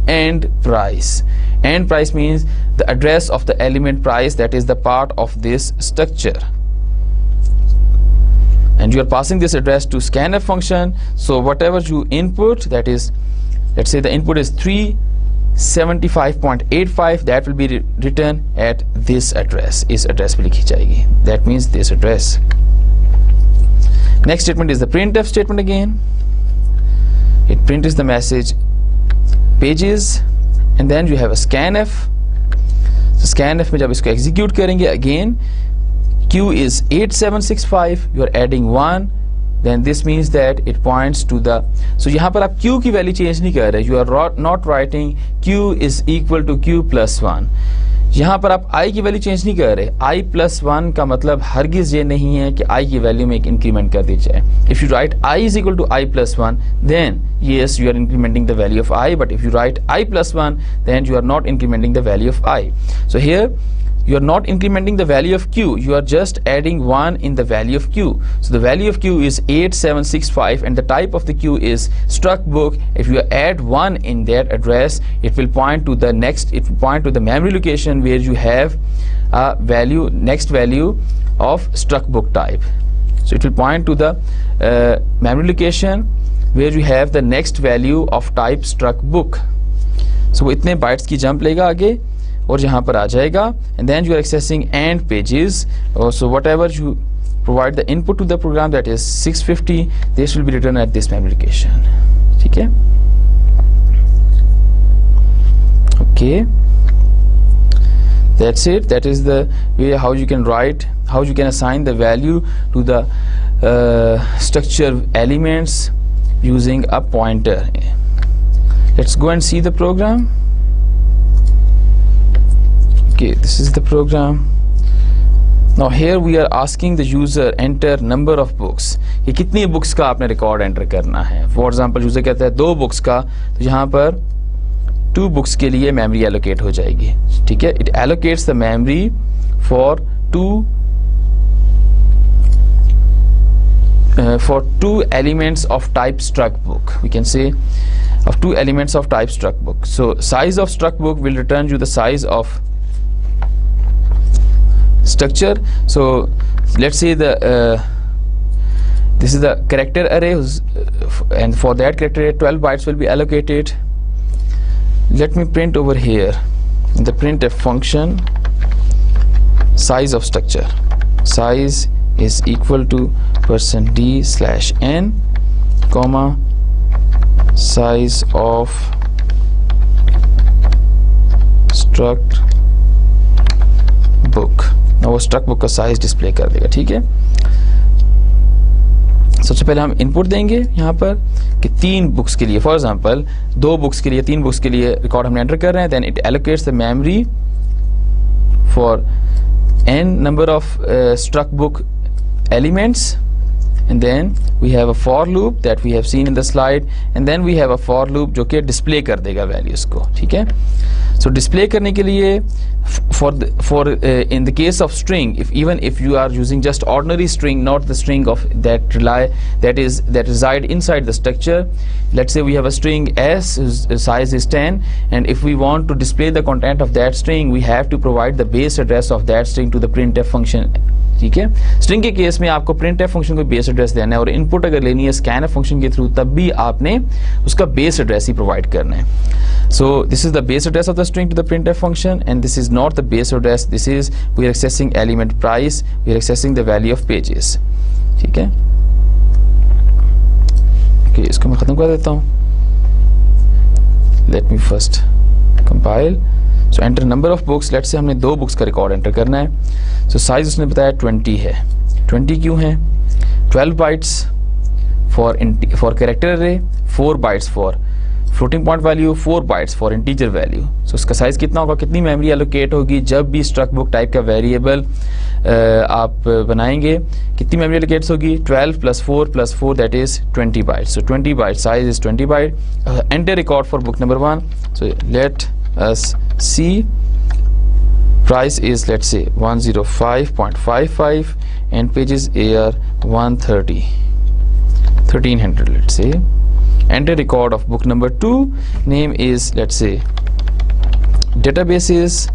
end price. End price means the address of the element price, that is the part of this structure, and you are passing this address to scanf function. So whatever you input, that is, let's say the input is 375.85, that will be written at this address. इस address पे लिखी जाएगी. That means this address. Next statement is the printf statement again. It prints the message pages, and then you have a scanf. So scanf में जब इसको execute करेंगे, again q is 8765, you are adding 1, then this means that it points to the, so यहाँ पर आप q की value change नहीं कर रहे, you are not writing q is equal to q plus 1. यहाँ पर आप i की वैल्यू चेंज नहीं कर रहे. i plus 1 का मतलब हरगिज ये नहीं है कि i की वैल्यू में एक इंक्रीमेंट कर दी जाए. If you write i is equal to i plus 1, then yes, you are incrementing the value of i, but if you write i plus 1, then you are not incrementing the value of i. So here you are not incrementing the value of q, you are just adding 1 in the value of q. So the value of q is 8765, and the type of the q is struct book. If you add 1 in that address, it will point to the next, it will point to the memory location where you have a value, next value of struct book type. So it will point to the memory location where you have the next value of type struct book. So इतने bytes की jump लेगा आगे और यहाँ पर आ जाएगा, and then you are accessing end pages. So whatever you provide the input to the program, that is 650, this will be written at this memory location. ठीक है? Okay, that's it. That is the way how you can write, how you can assign the value to the structure elements using a pointer. Let's go and see the program. Okay, this is the program. Now here we are asking the user enter number of books. कि कितनी books का आपने record enter करना है. For example, user कहता है 2 books का, तो यहाँ पर 2 books के लिए memory allocate हो जाएगी. ठीक है? It allocates the memory for 2 elements of type struct book. We can say of 2 elements of type struct book. So size of struct book will return you the size of structure. So let's say the this is the character array, and for that character array 12 bytes will be allocated. Let me print over here in the printf function size of structure. Size is equal to %d/n, comma size of struct book. Now वो struct book का size display कर देगा. ठीक है? सबसे पहले हम input देंगे यहाँ पर कि 3 books के लिए, for example 2 books के लिए, 3 books के लिए record हम enter कर रहे हैं. Then it allocates the memory for n number of struct book elements, and then we have a for loop that we have seen in the slide, and then we have a for loop जो कि display कर देगा values को, ठीक है. So display करने के लिए in the case of string, even if you are using just ordinary string, not the string of that reside inside the structure. Let's say we have a string s whose size is 10, and if we want to display the content of that string, we have to provide the base address of that string to the printf function, ठीक है. String के case में आपको printf function को base address देना है, और input अगर लेनी है scanf फंक्शन के थ्रू, तब भी आपने उसका बेस एड्रेस ही प्रोवाइड करना है. So this is the base address of the string to the printf function, and this is not the base address. This is we are accessing element price, we are accessing the value of pages, ठीक है. Okay, इसको मैं खत्म कर देता हूँ. Let me first compile. So enter number of books. Let's say हमने 2 books का रिकॉर्ड एंटर करना है. So साइज उसने बताया 20 है. 20 क्यों है? 12 bytes for character array, 4 bytes for floating point value, 4 bytes for integer value. So उसका साइज कितना होगा, कितनी मेमोरी एलोकेट होगी जब भी struct book टाइप का वेरिएबल आप बनाएंगे, कितनी मेमोरी एलोकेट होगी? 12 plus 4 plus 4, that is 20 bytes. So 20 byte size is 20 byte. Enter record for book number 1. So let us see. Price is, let's say, 105.55 and pages are 130, 1300, let's say. Enter record of book number 2. Name is, let's say, databases.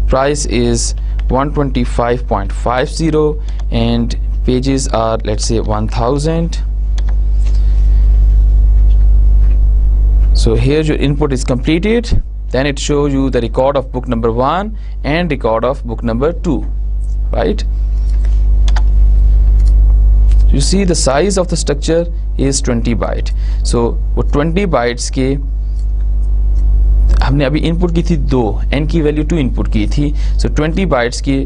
Price is 125.50 and pages are, let's say, 1000. So here your input is completed. Then it shows you the record of book number 1 and record of book number 2, right? You see the size of the structure is 20 byte. So वो 20 bytes के हमने अभी input की थी 2, n की value 2 input की थी. So 20 bytes की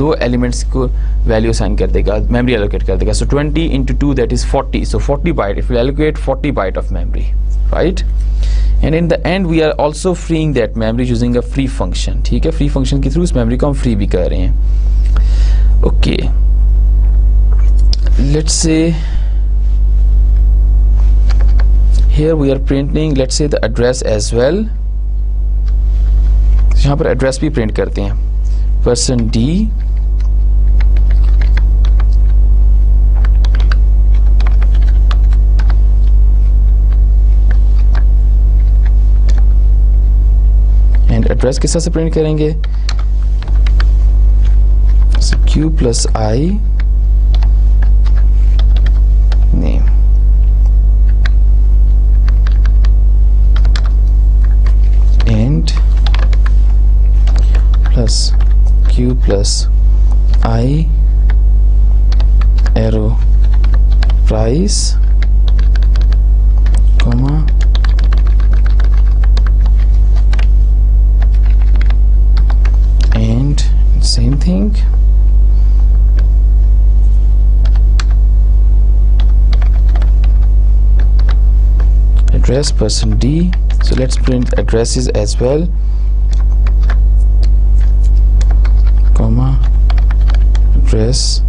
2 एलिमेंट्स को वैल्यू असाइन कर देगा, मेमोरी एलोकेट कर देगा. So 20 into 2, that is 40. So 40 byte, if we allocate 40 byte of memory, right? And in the end we are also freeing that memory using a free function, ठीक है. free function के through इस memory को हम free भी कर रहे हैं. Okay, let's say here we are printing, let's say, the address as well. यहाँ पर एड्रेस भी प्रिंट करते हैं. person D and address किस तरह से प्रिंट करेंगे? So Q plus I name. And plus Q plus I arrow price, comma, and same thing. Address person D. So let's print addresses as well, comma, address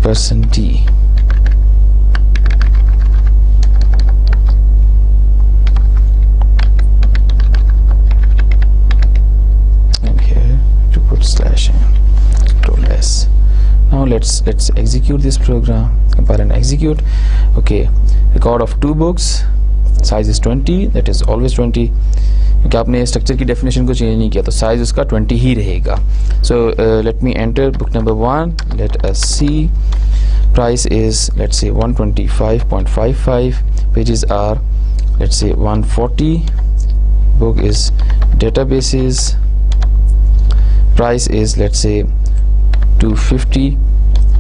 person D. And here to put slash n, control S. Now let's execute this program, compile and execute. Okay, record of 2 books, size is 20, that is always 20, क्योंकि आपने structure की definition को change नहीं किया तो size उसका 20 ही रहेगा. So let me enter book number 1. Let us see. Price is, let's say, 125.55. Pages are, let's say, 140. Book is databases. Price is, let's say, 250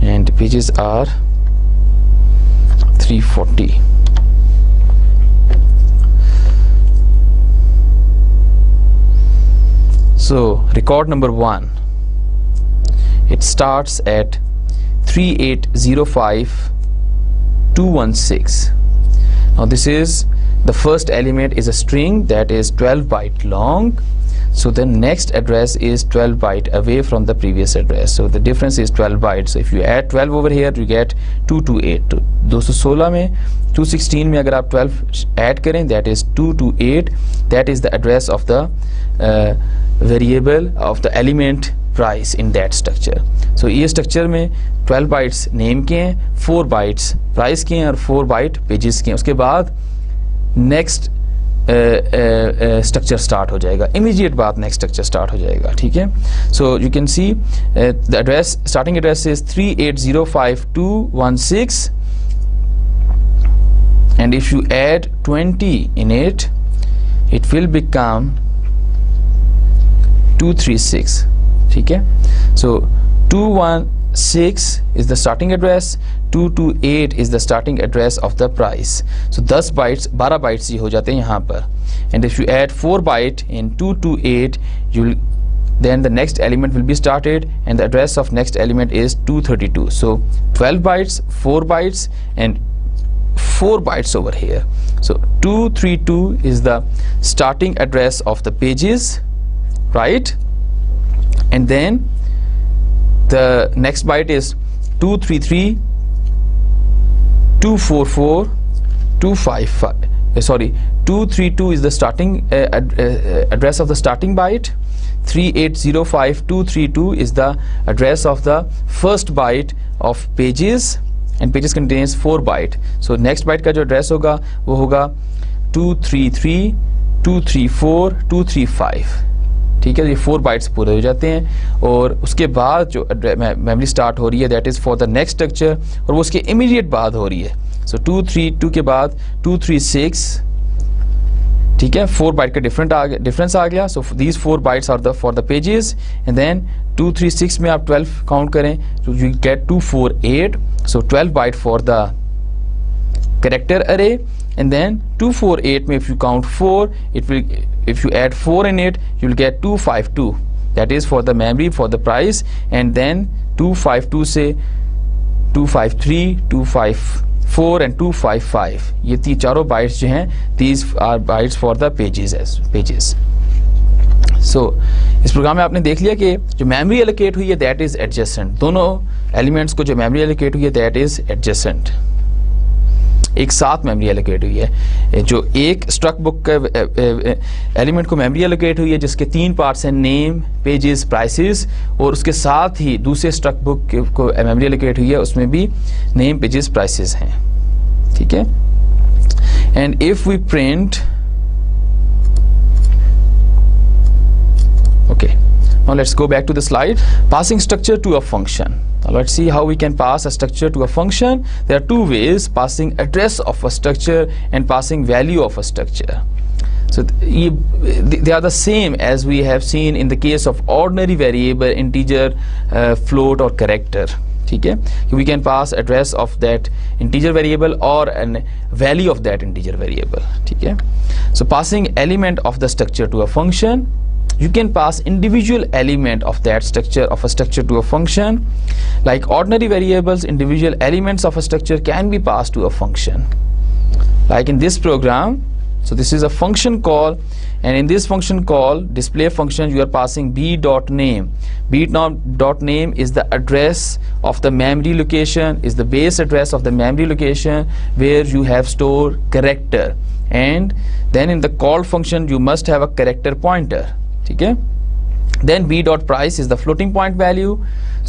and pages are 340. So record number 1, it starts at 3805216. Now this is the first element is a string that is 12 byte long. So the next address is 12 byte away from the previous address. So the difference is 12 bytes. So if you add 12 over here, you get 228. 216 में 216 में अगर आप 12 add करें, that is 228. That is the address of the variable of the element price in that structure. So ये structure में 12 bytes name के हैं, 4 bytes price के हैं और 4 byte pages के हैं. उसके बाद next स्ट्रक्चर स्टार्ट हो जाएगा, इमीडिएट बाद नेक्स्ट स्ट्रक्चर स्टार्ट हो जाएगा. ठीक है. So you can see the address, starting address is 3805.216 and if you add 20 in it, it will become 236. ठीक है. So 216 is the starting address, 228 is the starting address of the price. So 10 bytes 12 bytes ही हो जाते हैं यहाँ पर. And if you add 4 byte in 228, then the next element will be started and the address of next element is 232. So 12 bytes, 4 bytes and 4 bytes over here. So 232 is the starting address of the pages, right? And then the next byte is 233, 244, 255. Sorry, 232 is the starting address of the starting byte. 3805.232 is the address of the first byte of pages, and pages contains 4 byte. So next byte का जो address होगा वो होगा 233, 234, 235. ठीक है. ये 4 bytes पूरे हो जाते हैं और उसके बाद जो मेमोरी स्टार्ट हो रही है that is for the next structure और वो उसके इमीडिएट बाद हो रही है. सो 232 के बाद 236. ठीक है. 4 बाइट का डिफरेंस आ गया. So these 4 bytes are the for the pages and then 236 में आप 12 काउंट करें तो you get 248. So 12 byte for the character array, and then 248 में if you count 4, it will, if you add 4 in it, you will get 252. That is for the memory for the price, and then 252 से 253, 254 and 255. ये चारों bytes जो हैं, these are bytes for the pages. So इस programme में आपने देख लिया कि जो memory allocate हुई है that is adjacent. दोनों elements को जो memory allocate हुई है that is adjacent. एक साथ मेमोरी एलोकेट हुई है. जो एक स्ट्रक बुक का एलिमेंट को मेमोरी एलोकेट हुई है जिसके 3 पार्ट्स हैं, नेम, पेजेस, प्राइसेस, और उसके साथ ही दूसरे स्ट्रक बुक को मेमोरी एलोकेट हुई है उसमें भी नेम, पेजेस, प्राइसेस हैं. ठीक है. And if we print, okay, now let's go back to the slide. Passing structure to a function. Now let's see how we can pass a structure to a function. There are 2 ways: passing address of a structure and passing value of a structure. So they are the same as we have seen in the case of ordinary variable, integer, float or character. ठीक है. We can pass address of that integer variable or an value of that integer variable. ठीक है. So passing element of the structure to a function, you can pass individual element of that structure of a structure to a function. Like ordinary variables, individual elements of a structure can be passed to a function. Like in this program, so this is a function call, and in this function call, display function, you are passing b.name. b.name is the address of the memory location, is the base address of the memory location where you have stored character, and then in the call function you must have a character pointer. ठीक है. Then b.price is the floating point value.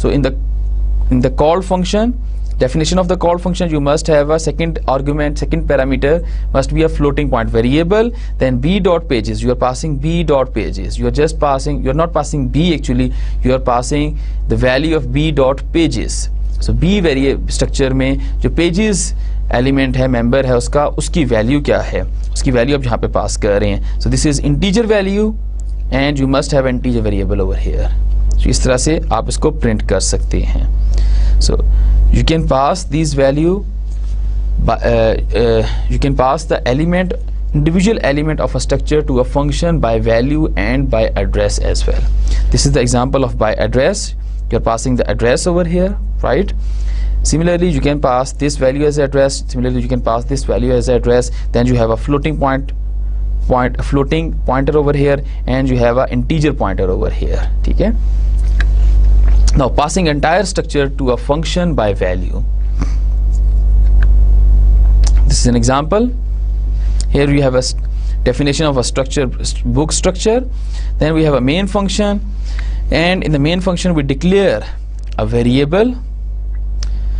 So in the call function, definition of the call function, you must have a second argument, second parameter must be a floating point variable. Then b.pages, you are passing b.pages. You are just passing, you are not passing b actually, you are passing the value of b.pages. So b variable structure में जो pages element है, member है उसका, उसकी value क्या है, उसकी value आप यहाँ पे pass कर रहे हैं. So this is integer value and you must have integer variable over here. So इस तरह से आप इसको print कर सकते हैं. So you can pass these value by, you can pass the element, individual element of a structure to a function by value and by address as well. This is the example of by address. You are passing the address over here, right? Similarly, you can pass this value as address. Similarly, you can pass this value as address. Then you have a floating point floating pointer over here, and you have an integer pointer over here. Okay. Now passing entire structure to a function by value. This is an example. Here we have a definition of a structure, book structure. Then we have a main function, and in the main function we declare a variable.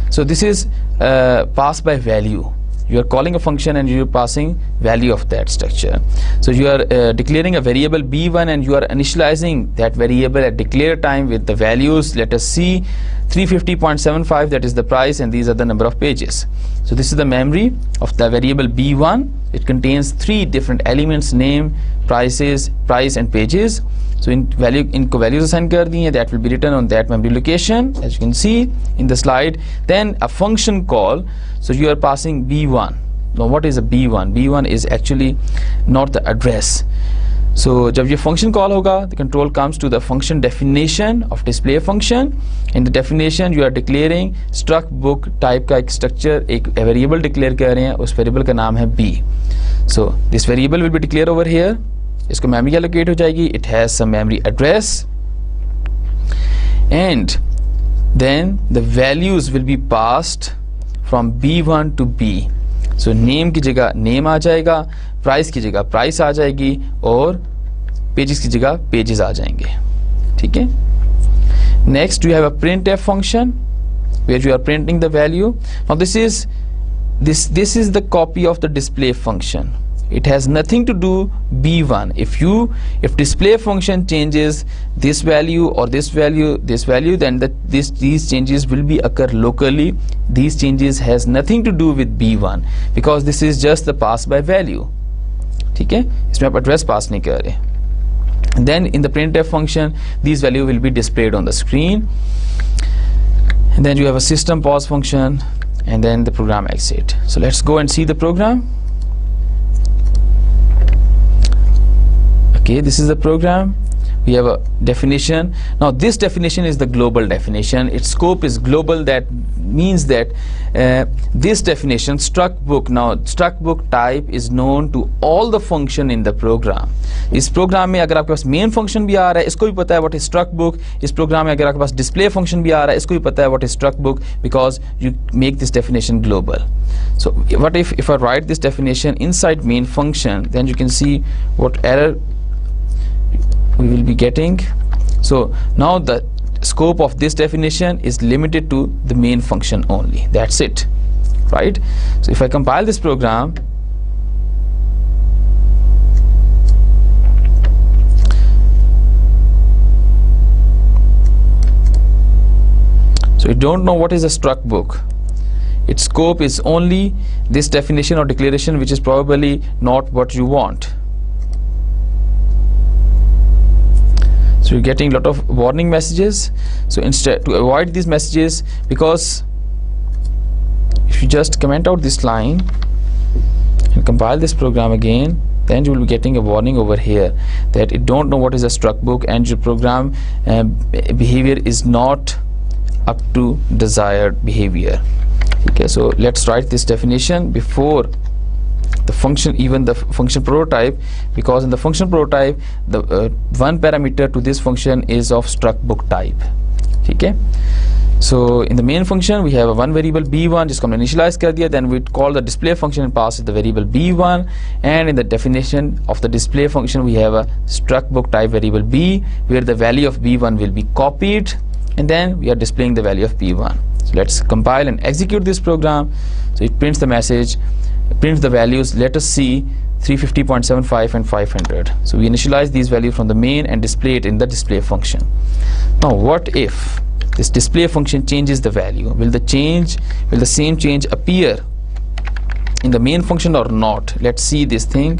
So this is passed by value. You are calling a function and you are passing value of that structure. So you are declaring a variable b1, and you are initializing that variable at declare time with the values. Let us see 350.75, that is the price, and these are the number of pages. So this is the memory of the variable b1. It contains 3 different elements: name, price, and pages. So इनको values assign कर दी हैं, that will be written on that memory location, as you can see in the slide. Then a function call. So you are passing b1. Now what is a b1? b1 is actually not the address. So जब ये function call होगा, the control comes to the function definition of display function. In the definition you are declaring struct book type का एक structure, एक variable declare कर रहे हैं, उस variable का नाम है b. So this variable will be declared over here. इसको memory allocate हो जाएगी. It has some memory address, and then the values will be passed from b1 to b. So name की जगह name आ जाएगा, price की जगह price आ जाएगी, और pages की जगह pages आ जाएंगे. ठीक है. Next we have a printf function where you are printing the value. Now this is the copy of the display function. It has nothing to do b1. If display function changes this value or this value, then these changes will be occur locally. These changes has nothing to do with b1 because this is just the pass by value. ठीक है, इसमें आप address pass नहीं कर रहे. And then in the printf function, these value will be displayed on the screen. And then you have a system pause function, and then the program exit. So let's go and see the program. Okay, this is the program. We have a definition. Now this definition is the global definition. Its scope is global. That means that this definition struct book, now struct book type is known to all the function in the program. इस program में अगर आपके पास main function भी आ रहा है, इसको भी पता है what is struct book. इस program में अगर आपके पास display function भी आ रहा है, इसको भी पता है what is struct book, because you make this definition global. So what if I write this definition inside main function, then you can see what error we will be getting. So now the scope of this definition is limited to the main function only. That's it, right? So if I compile this program, so you don't know what is a struct book. Its scope is only this definition or declaration, which is probably not what you want. So you're getting a lot of warning messages. So instead, to avoid these messages, because if you just comment out this line and compile this program again, then you will be getting a warning over here that you don't know what is a struct book, and your program behavior is not up to desired behavior. Okay, so let's write this definition before the function, even the function prototype, because in the function prototype the one parameter to this function is of struct book type. Okay, so in the main function we have a one variable b1 जिसको हमने initialize कर दिया. Then we call the display function and pass the variable b1, and in the definition of the display function we have a struct book type variable b, where the value of b1 will be copied, and then we are displaying the value of b1. So let's compile and execute this program. So it prints the message, prints the values. Let us see 350.75 and 500. So we initialize these values from the main and display it in the display function. Now what if this display function changes the value? Will the same change appear in the main function or not? Let's see this thing.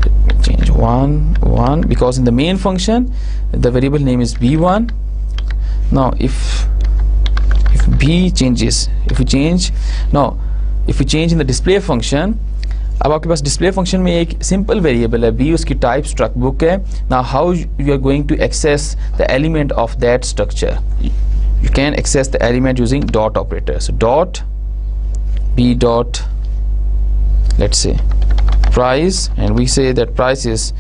Let me change 1 because in the main function the variable name is b1. Now if b changes, if we change in the display function, अब आपके पास display function में एक simple variable है b, उसकी type struct book है. Now how you are going to access the element of that structure? You can access the element using dot operator. So dot b dot, let's say price, and we say that price is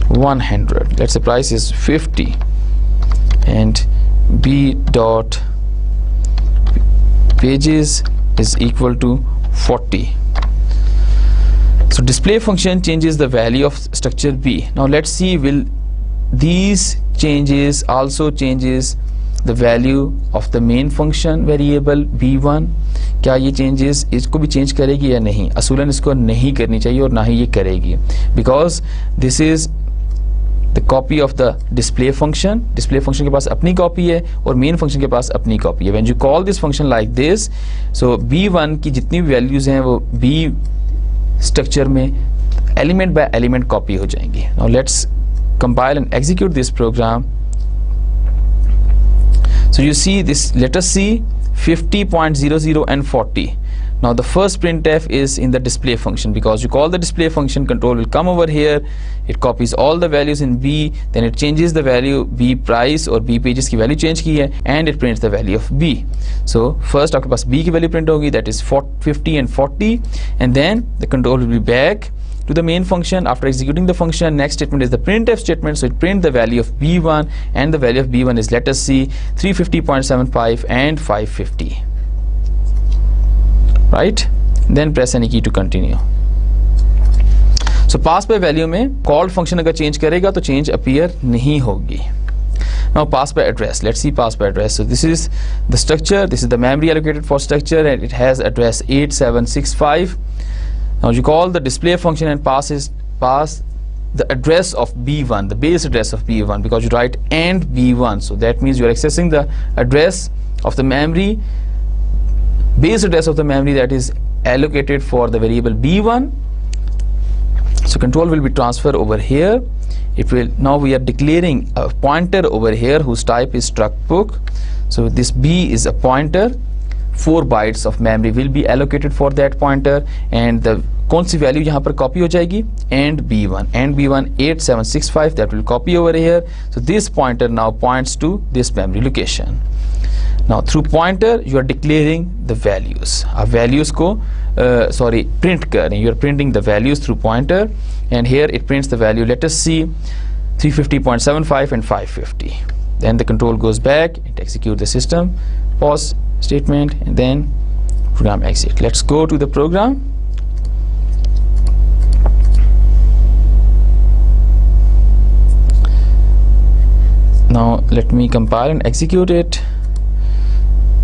100. Let's say price is 50, and b dot pages is equal to 40. So display function changes the value of structure b. Now let's see, will these changes also changes the value of the main function variable b1? क्या ये changes इसको भी change करेगी या नहीं? असूलन इसको नहीं करनी चाहिए और ना ही ये करेगी, because this is the copy of the display function. Display function के पास अपनी copy है और main function के पास अपनी copy है. When you call this function like this, so b1 की जितनी भी values हैं वो b structure में element by element copy हो जाएंगी. Now let's compile and execute this program. So you see this, let us see 50.00 and 40. Now the first printf is in the display function, because you call the display function, control will come over here, it copies all the values in b, then it changes the value b price or b pages की value change की है, and it prints the value of b. So first आपके पास b की value print होगी, that is 50 and 40, and then the control will be back to the main function. After executing the function, next statement is the printf statement, so it prints the value of b1, and the value of b1 is, let us see, 350.75 and 550. Right? Then press any key to continue. So pass by value में called function अगर change करेगा तो change appear नहीं होगी. Now pass by address. Let's see pass by address. So this is the structure. This is the memory allocated for structure, and it has address 8765. Now you call the display function and pass the address of b1, the base address of b1, because you write and b1. So that means you are accessing the address of the memory, base address of the memory that is allocated for the variable b1. So control will be transferred over here. It will, now we are declaring a pointer over here whose type is struct book. So this b is a pointer. 4 bytes of memory will be allocated for that pointer, and the कौन सी value यहाँ पर copy हो जाएगी? And b1 8765, that will copy over here. So this pointer now points to this memory location. Now through pointer you are declaring the values. आप values को print कर रहे हैं. You are printing the values through pointer, and here it prints the value. Let us see 350.75 and 550. Then the control goes back, it executes the system pause statement, and then program exit. Let's go to the program. Now let me compile and execute it.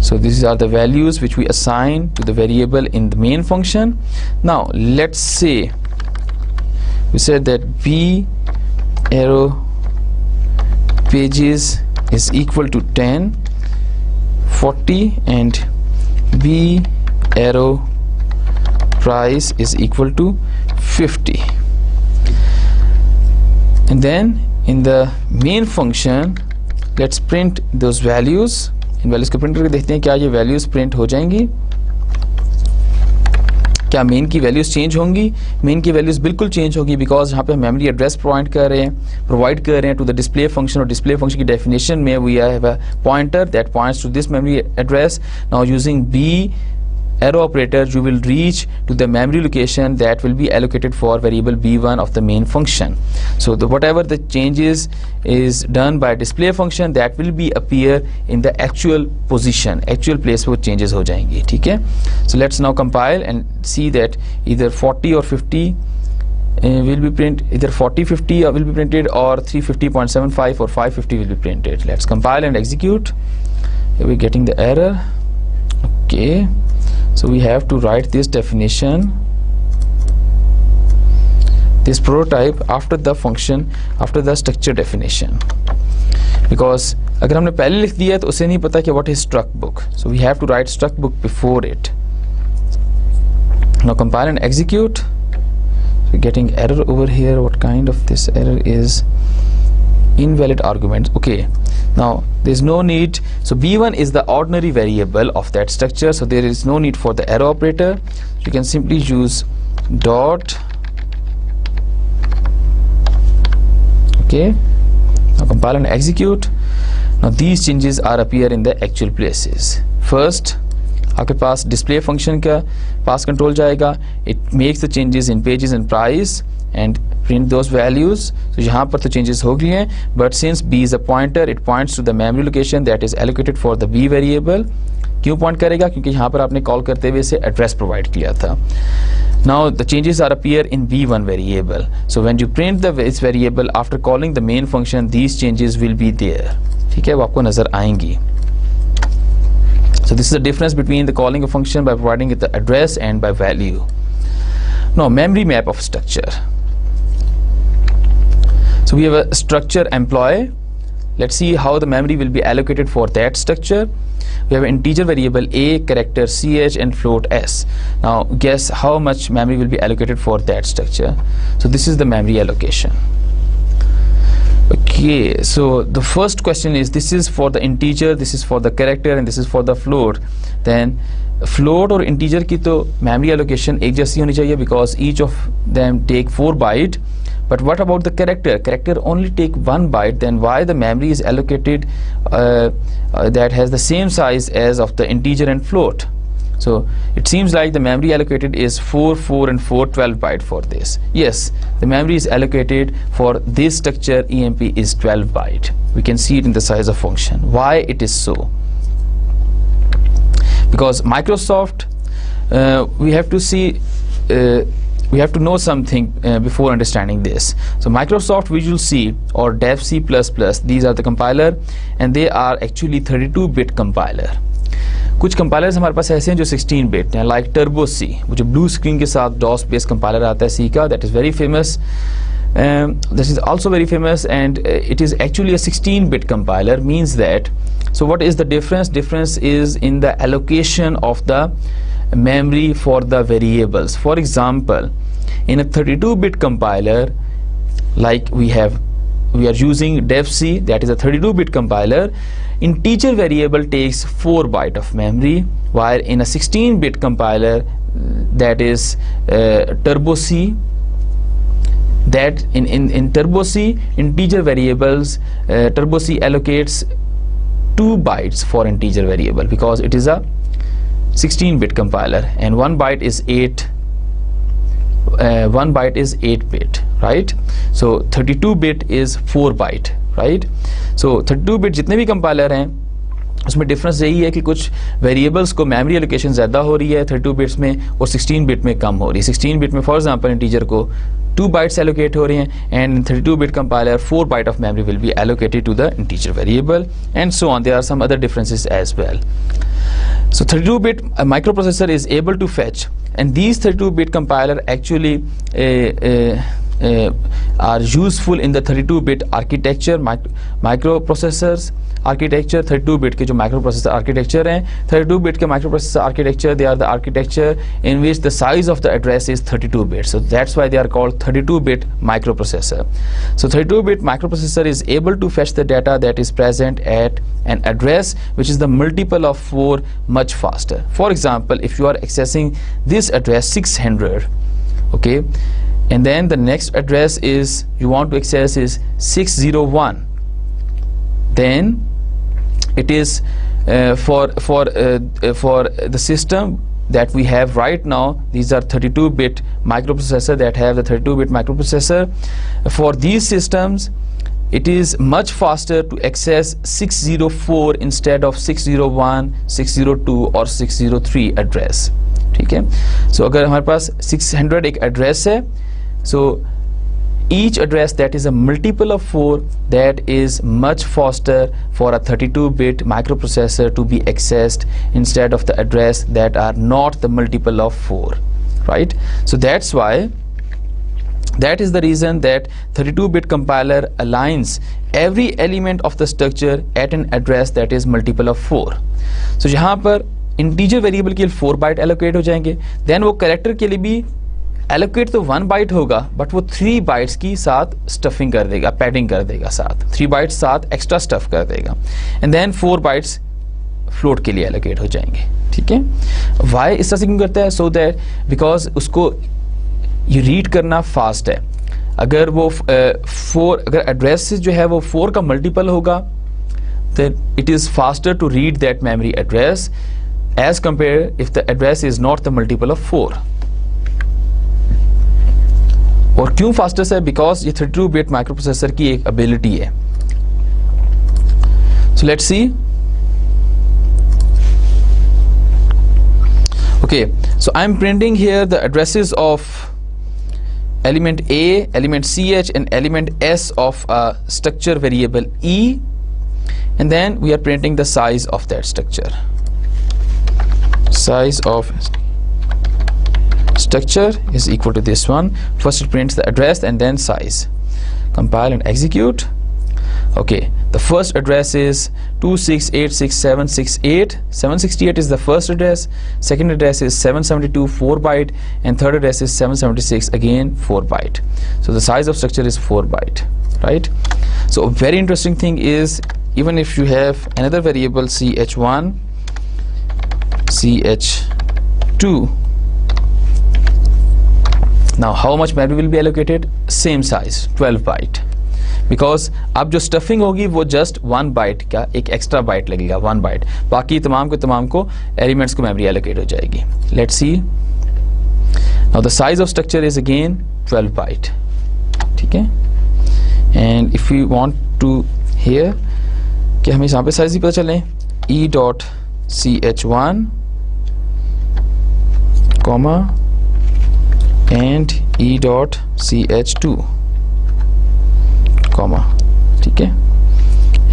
So these are the values which we assign to the variable in the main function. Now let's say we said that b arrow pages is equal to 10, 40, and b arrow price is equal to 50. And then in the main function let's print those values. In values को print करके देखते हैं क्या ये values print हो जाएंगी, क्या main की वैल्यूज चेंज होंगी? मेन की वैल्यूज बिल्कुल चेंज होगी, बिकॉज यहाँ पे हम मेमोरी एड्रेस प्रोवाइड कर रहे हैं टू द डिस्प्ले फंक्शन, और डिस्प्ले फंक्शन की डेफिनेशन में we have a pointer that points to this memory address. Now using b arrow operator you will reach to the memory location that will be allocated for variable b1 of the main function. So whatever the changes is done by display function, that will be appear in the actual position, actual place where changes हो जाएंगी. ठीक है? So let's now compile and see that either 40 or 50 will be printed, either 4050 will be printed, or 350.75 or 550 will be printed. Let's compile and execute. Here we're getting the error. Okay, so we have to write this definition, this prototype after the function, after the structure definition, because अगर हमने पहले लिख दिया तो उसे नहीं पता कि what is struct book, so we have to write struct book before it. Now compile and execute. We're getting error over here. What kind of this error is? Invalid arguments. Okay, now there's no need. So b1 is the ordinary variable of that structure, so there is no need for the arrow operator. You can simply use dot. Okay, now compile and execute. Now these changes are appear in the actual places. First आपके पास display function का पास control जाएगा, it makes the changes in pages and price and print those values. तो यहाँ पर तो changes हो गई हैं, but since b is a pointer it points to the memory location that is allocated for the b variable. क्यों point करेगा? क्योंकि यहाँ पर आपने कॉल करते हुए इसे एड्रेस प्रोवाइड किया था। Now the changes are appear in v1 variable. So when you print this variable after calling the main function, these changes will be there. ठीक है, वो आपको नजर आएंगी। So this is the difference between the calling a function by providing it the address and by value. Now memory map of structure. So we have a structure employee. Let's see how the memory will be allocated for that structure. We have an integer variable a, character ch and float s. Now guess how much memory will be allocated for that structure. So this is the memory allocation. Okay, so the first question is, this is for the integer, this is for the character and this is for the float. Then float और integer की तो memory allocation एक जैसी होनी चाहिए because each of them take 4 byte. But what about the character? Character only take 1 byte. Then why the memory is allocated that has the same size as of the integer and float? So it seems like the memory allocated is 4, 4 and 4, 12 byte for this. Yes, the memory is allocated for this structure EMP is 12 byte. We can see it in the size of function. Why it is so? Because Microsoft, we have to see we have to know something before understanding this. So Microsoft Visual C or Dev C++, these are the compiler and they are actually 32-bit compiler. कुछ compilers हमारे पास ऐसे हैं जो 16-bit हैं, like Turbo C, जो blue screen के साथ DOS based compiler आता है C का, that is very famous. This is also very famous and it is actually a 16-bit compiler, means that, so what is the difference? Difference is in the allocation of the memory for the variables. For example, in a 32-bit compiler, like we are using Dev C, that is a 32-bit compiler, integer variable takes 4 byte of memory, while in a 16-bit compiler, that is Turbo C, that in Turbo C, integer variables, Turbo C allocates 2 bytes for integer variable because it is a 16-bit compiler and 1 byte is 8-bit, right? So 32-bit is 4 byte, right? So 32-bit जितने भी compiler हैं उसमें difference यही है कि कुछ variables को memory allocation ज़्यादा हो रही है 32 बिट्स में और 16 बिट में कम हो रही है। 16 बिट में फॉर एग्जांपल इंटीजर को 2 bytes एलोकेट हो रही हैं and in 32 bit compiler 4 byte of memory will be allocated to the integer variable and so on. There are some other differences as well. So 32-bit microprocessor is able to fetch, and these 32-bit compiler actually are useful in the 32-bit architecture microprocessors architecture। 32-bit के जो microprocessor architecture हैं, 32-bit के microprocessor architecture, they are the architecture in which the size of the address is 32-bit, so that's why they are called 32-bit microprocessor. So 32-bit microprocessor is able to fetch the data that is present at an address which is the multiple of 4 much faster. For example, if you are accessing this address 600, okay, and then the next address is you want to access is 601, then it is for the system that we have right now, these are 32-bit microprocessor that have the 32-bit microprocessor. For these systems it is much faster to access 604 instead of 601, 602 or 603 address, ठीक है। So अगर हमारे पास 600 एक address है, so each address that is a multiple of 4, that is much faster for a 32-bit microprocessor to be accessed instead of the address that are not the multiple of 4, right? So that's why, that is the reason that 32-bit compiler aligns every element of the structure at an address that is multiple of 4. So यहाँ पर integer variable के लिए 4 byte allocate हो जाएंगे, then वो character के लिए भी allocate तो 1 byte होगा, बट वो 3 bytes की साथ स्टफिंग कर देगा, पैडिंग कर देगा, साथ 3 bytes साथ एक्स्ट्रा स्टफ कर देगा, एंड देन 4 bytes फ्लोट के लिए allocate हो जाएंगे, ठीक है। वाई इस तरह से क्यों करता है? सो दैट बिकॉज उसको ये रीड करना फास्ट है। अगर वो 4 अगर एड्रेस जो है वो 4 का मल्टीपल होगा, then it is faster to read that memory address as compared if the address is not the multiple of 4. और क्यों फास्टेस्ट है? बिकॉज ये 32 बिट माइक्रो प्रोसेसर की एक एबिलिटी है. So let's see. Okay, so I'm printing here the addresses of element A, element CH and element S of a structure variable E, and then we are printing the size of that structure. Size of structure is equal to this one. First it prints the address and then size. Compile and execute. Okay, the first address is 2686768. 768 is the first address, second address is 772 4 byte, and third address is 776 again 4 byte. So the size of structure is 4 byte, right? So a very interesting thing is, even if you have another variable ch1, ch2, now how much memory will be allocated? Same size, 12 byte. Because अब जो stuffing होगी वो just 1 bite का एक extra bite लगेगा, 1 bite. बाकी तमाम को एलिमेंट्स को मेमोरी एलोकेट हो जाएगी. Let's see. Now the size of structure is again 12 byte. ठीक है. And if you want to here कि हमें यहाँ पे साइज ही पता चले, e.ch1 comma and e.ch2 comma. ठीक है.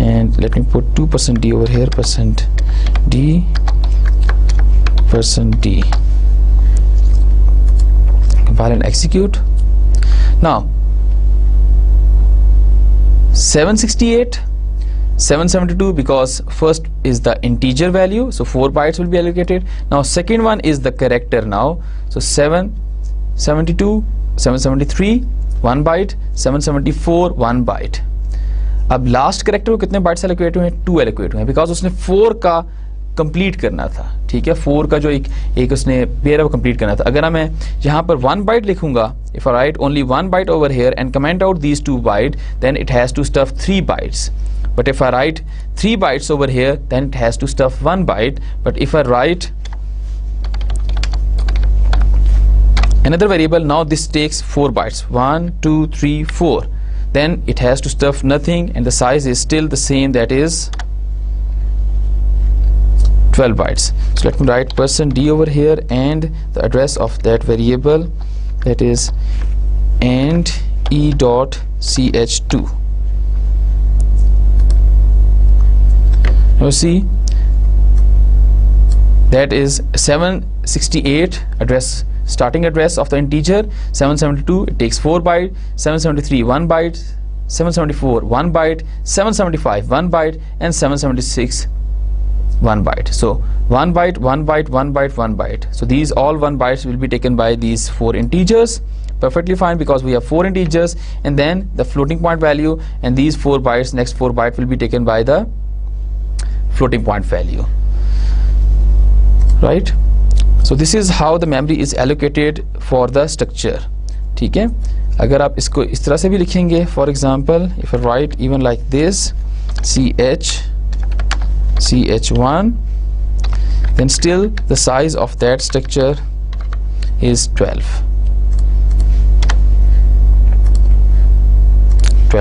And let me put 2% d over here, %d, %d. Compile and execute. Now 768, 772, because first is the integer value, so 4 bytes will be allocated. Now second one is the character now, so 772, 773 1 byte, 774 1 byte. अब last character को कितने bytes allocate हुए हैं? 2 allocate हुए हैं, because उसने 4 का complete करना था. ठीक है. 4 का जो एक उसने पेयर है वो कंप्लीट करना था. अगर मैं यहाँ पर 1 बाइट लिखूंगा, if I write only 1 byte over here and comment out these 2 byte, then it has to stuff 3 bytes. But if I write 3 bytes over here, then it has to stuff 1 byte. But if I write another variable, now this takes 4 bytes, 1 2 3 4, then it has to stuff nothing and the size is still the same, that is 12 bytes. So let me write %d over here and the address of that variable, that is and e.ch2. now see, that is 768 address, starting address of the integer. 772 it takes 4 byte, 773 1 byte, 774 1 byte, 775 1 byte, and 776 1 byte. So 1 byte 1 byte 1 byte 1 byte. So these all 1 bytes will be taken by these 4 integers. Perfectly fine, because we have 4 integers and then the floating point value, and these 4 bytes, next 4 byte will be taken by the floating point value, right? So this is how the memory is allocated for the structure. ठीक है. अगर आप इसको इस तरह से भी लिखेंगे, for example if I write even like this, ch1, then still the size of that structure is 12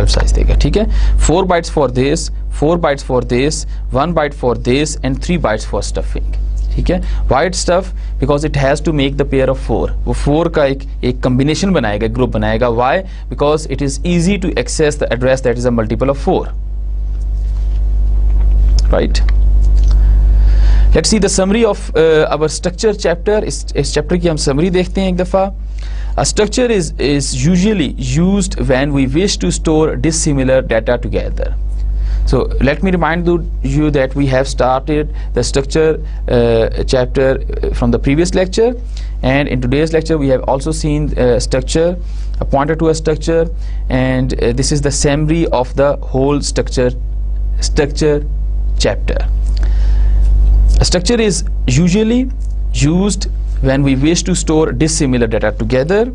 size देगा. ठीक है. 4 bytes for this, 4 bytes for this, 1 byte for this, and 3 bytes for stuffing. ठीक है. Why it stuff? Because it has to make the pair of 4. वो 4 का एक combination बनाएगा, group बनाएगा. Why? Because it is easy to access the address that is a multiple of 4. Right? Let's see the summary of our structure chapter. इस chapter की हम summary देखते हैं एक दफ़ा. A structure is usually used when we wish to store dissimilar data together. So let me remind you that we have started the structure chapter from the previous lecture, and in today's lecture we have also seen structure, a pointer to a structure, and this is the summary of the whole structure chapter. A structure is usually used when we wish to store dissimilar data together.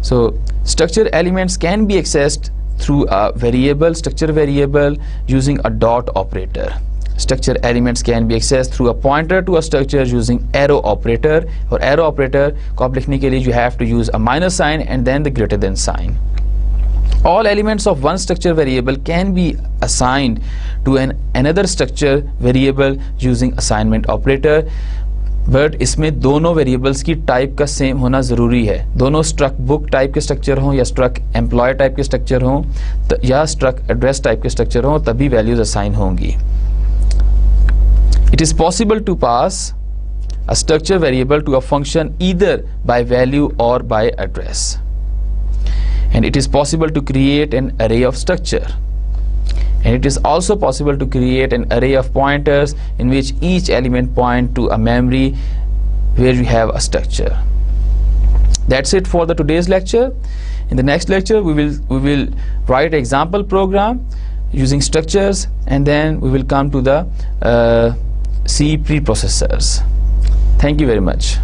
So structure elements can be accessed through a variable, structure variable, using a dot operator. structure elements can be accessed through a pointer to a structure using arrow operator. और arrow operator को आप लिखने के लिए you have to use a minus sign and then the greater than sign. All elements of one structure variable can be assigned to another structure variable using assignment operator. But इसमें दोनों variables की type का same होना ज़रूरी है. दोनों struct book type के structure हों या स्ट्रक एम्प्लॉय टाइप के स्ट्रक्चर हों या स्ट्रक एड्रेस टाइप के स्ट्रक्चर हों, तभी वैल्यूज असाइन होंगी. It is possible to pass a structure variable to a function either by value or by address, and it is possible to create an array of structure, and it is also possible to create an array of pointers in which each element point to a memory where you have a structure. That's it for the today's lecture. In the next lecture we will write an example program using structures, and then we will come to the C preprocessors. Thank you very much.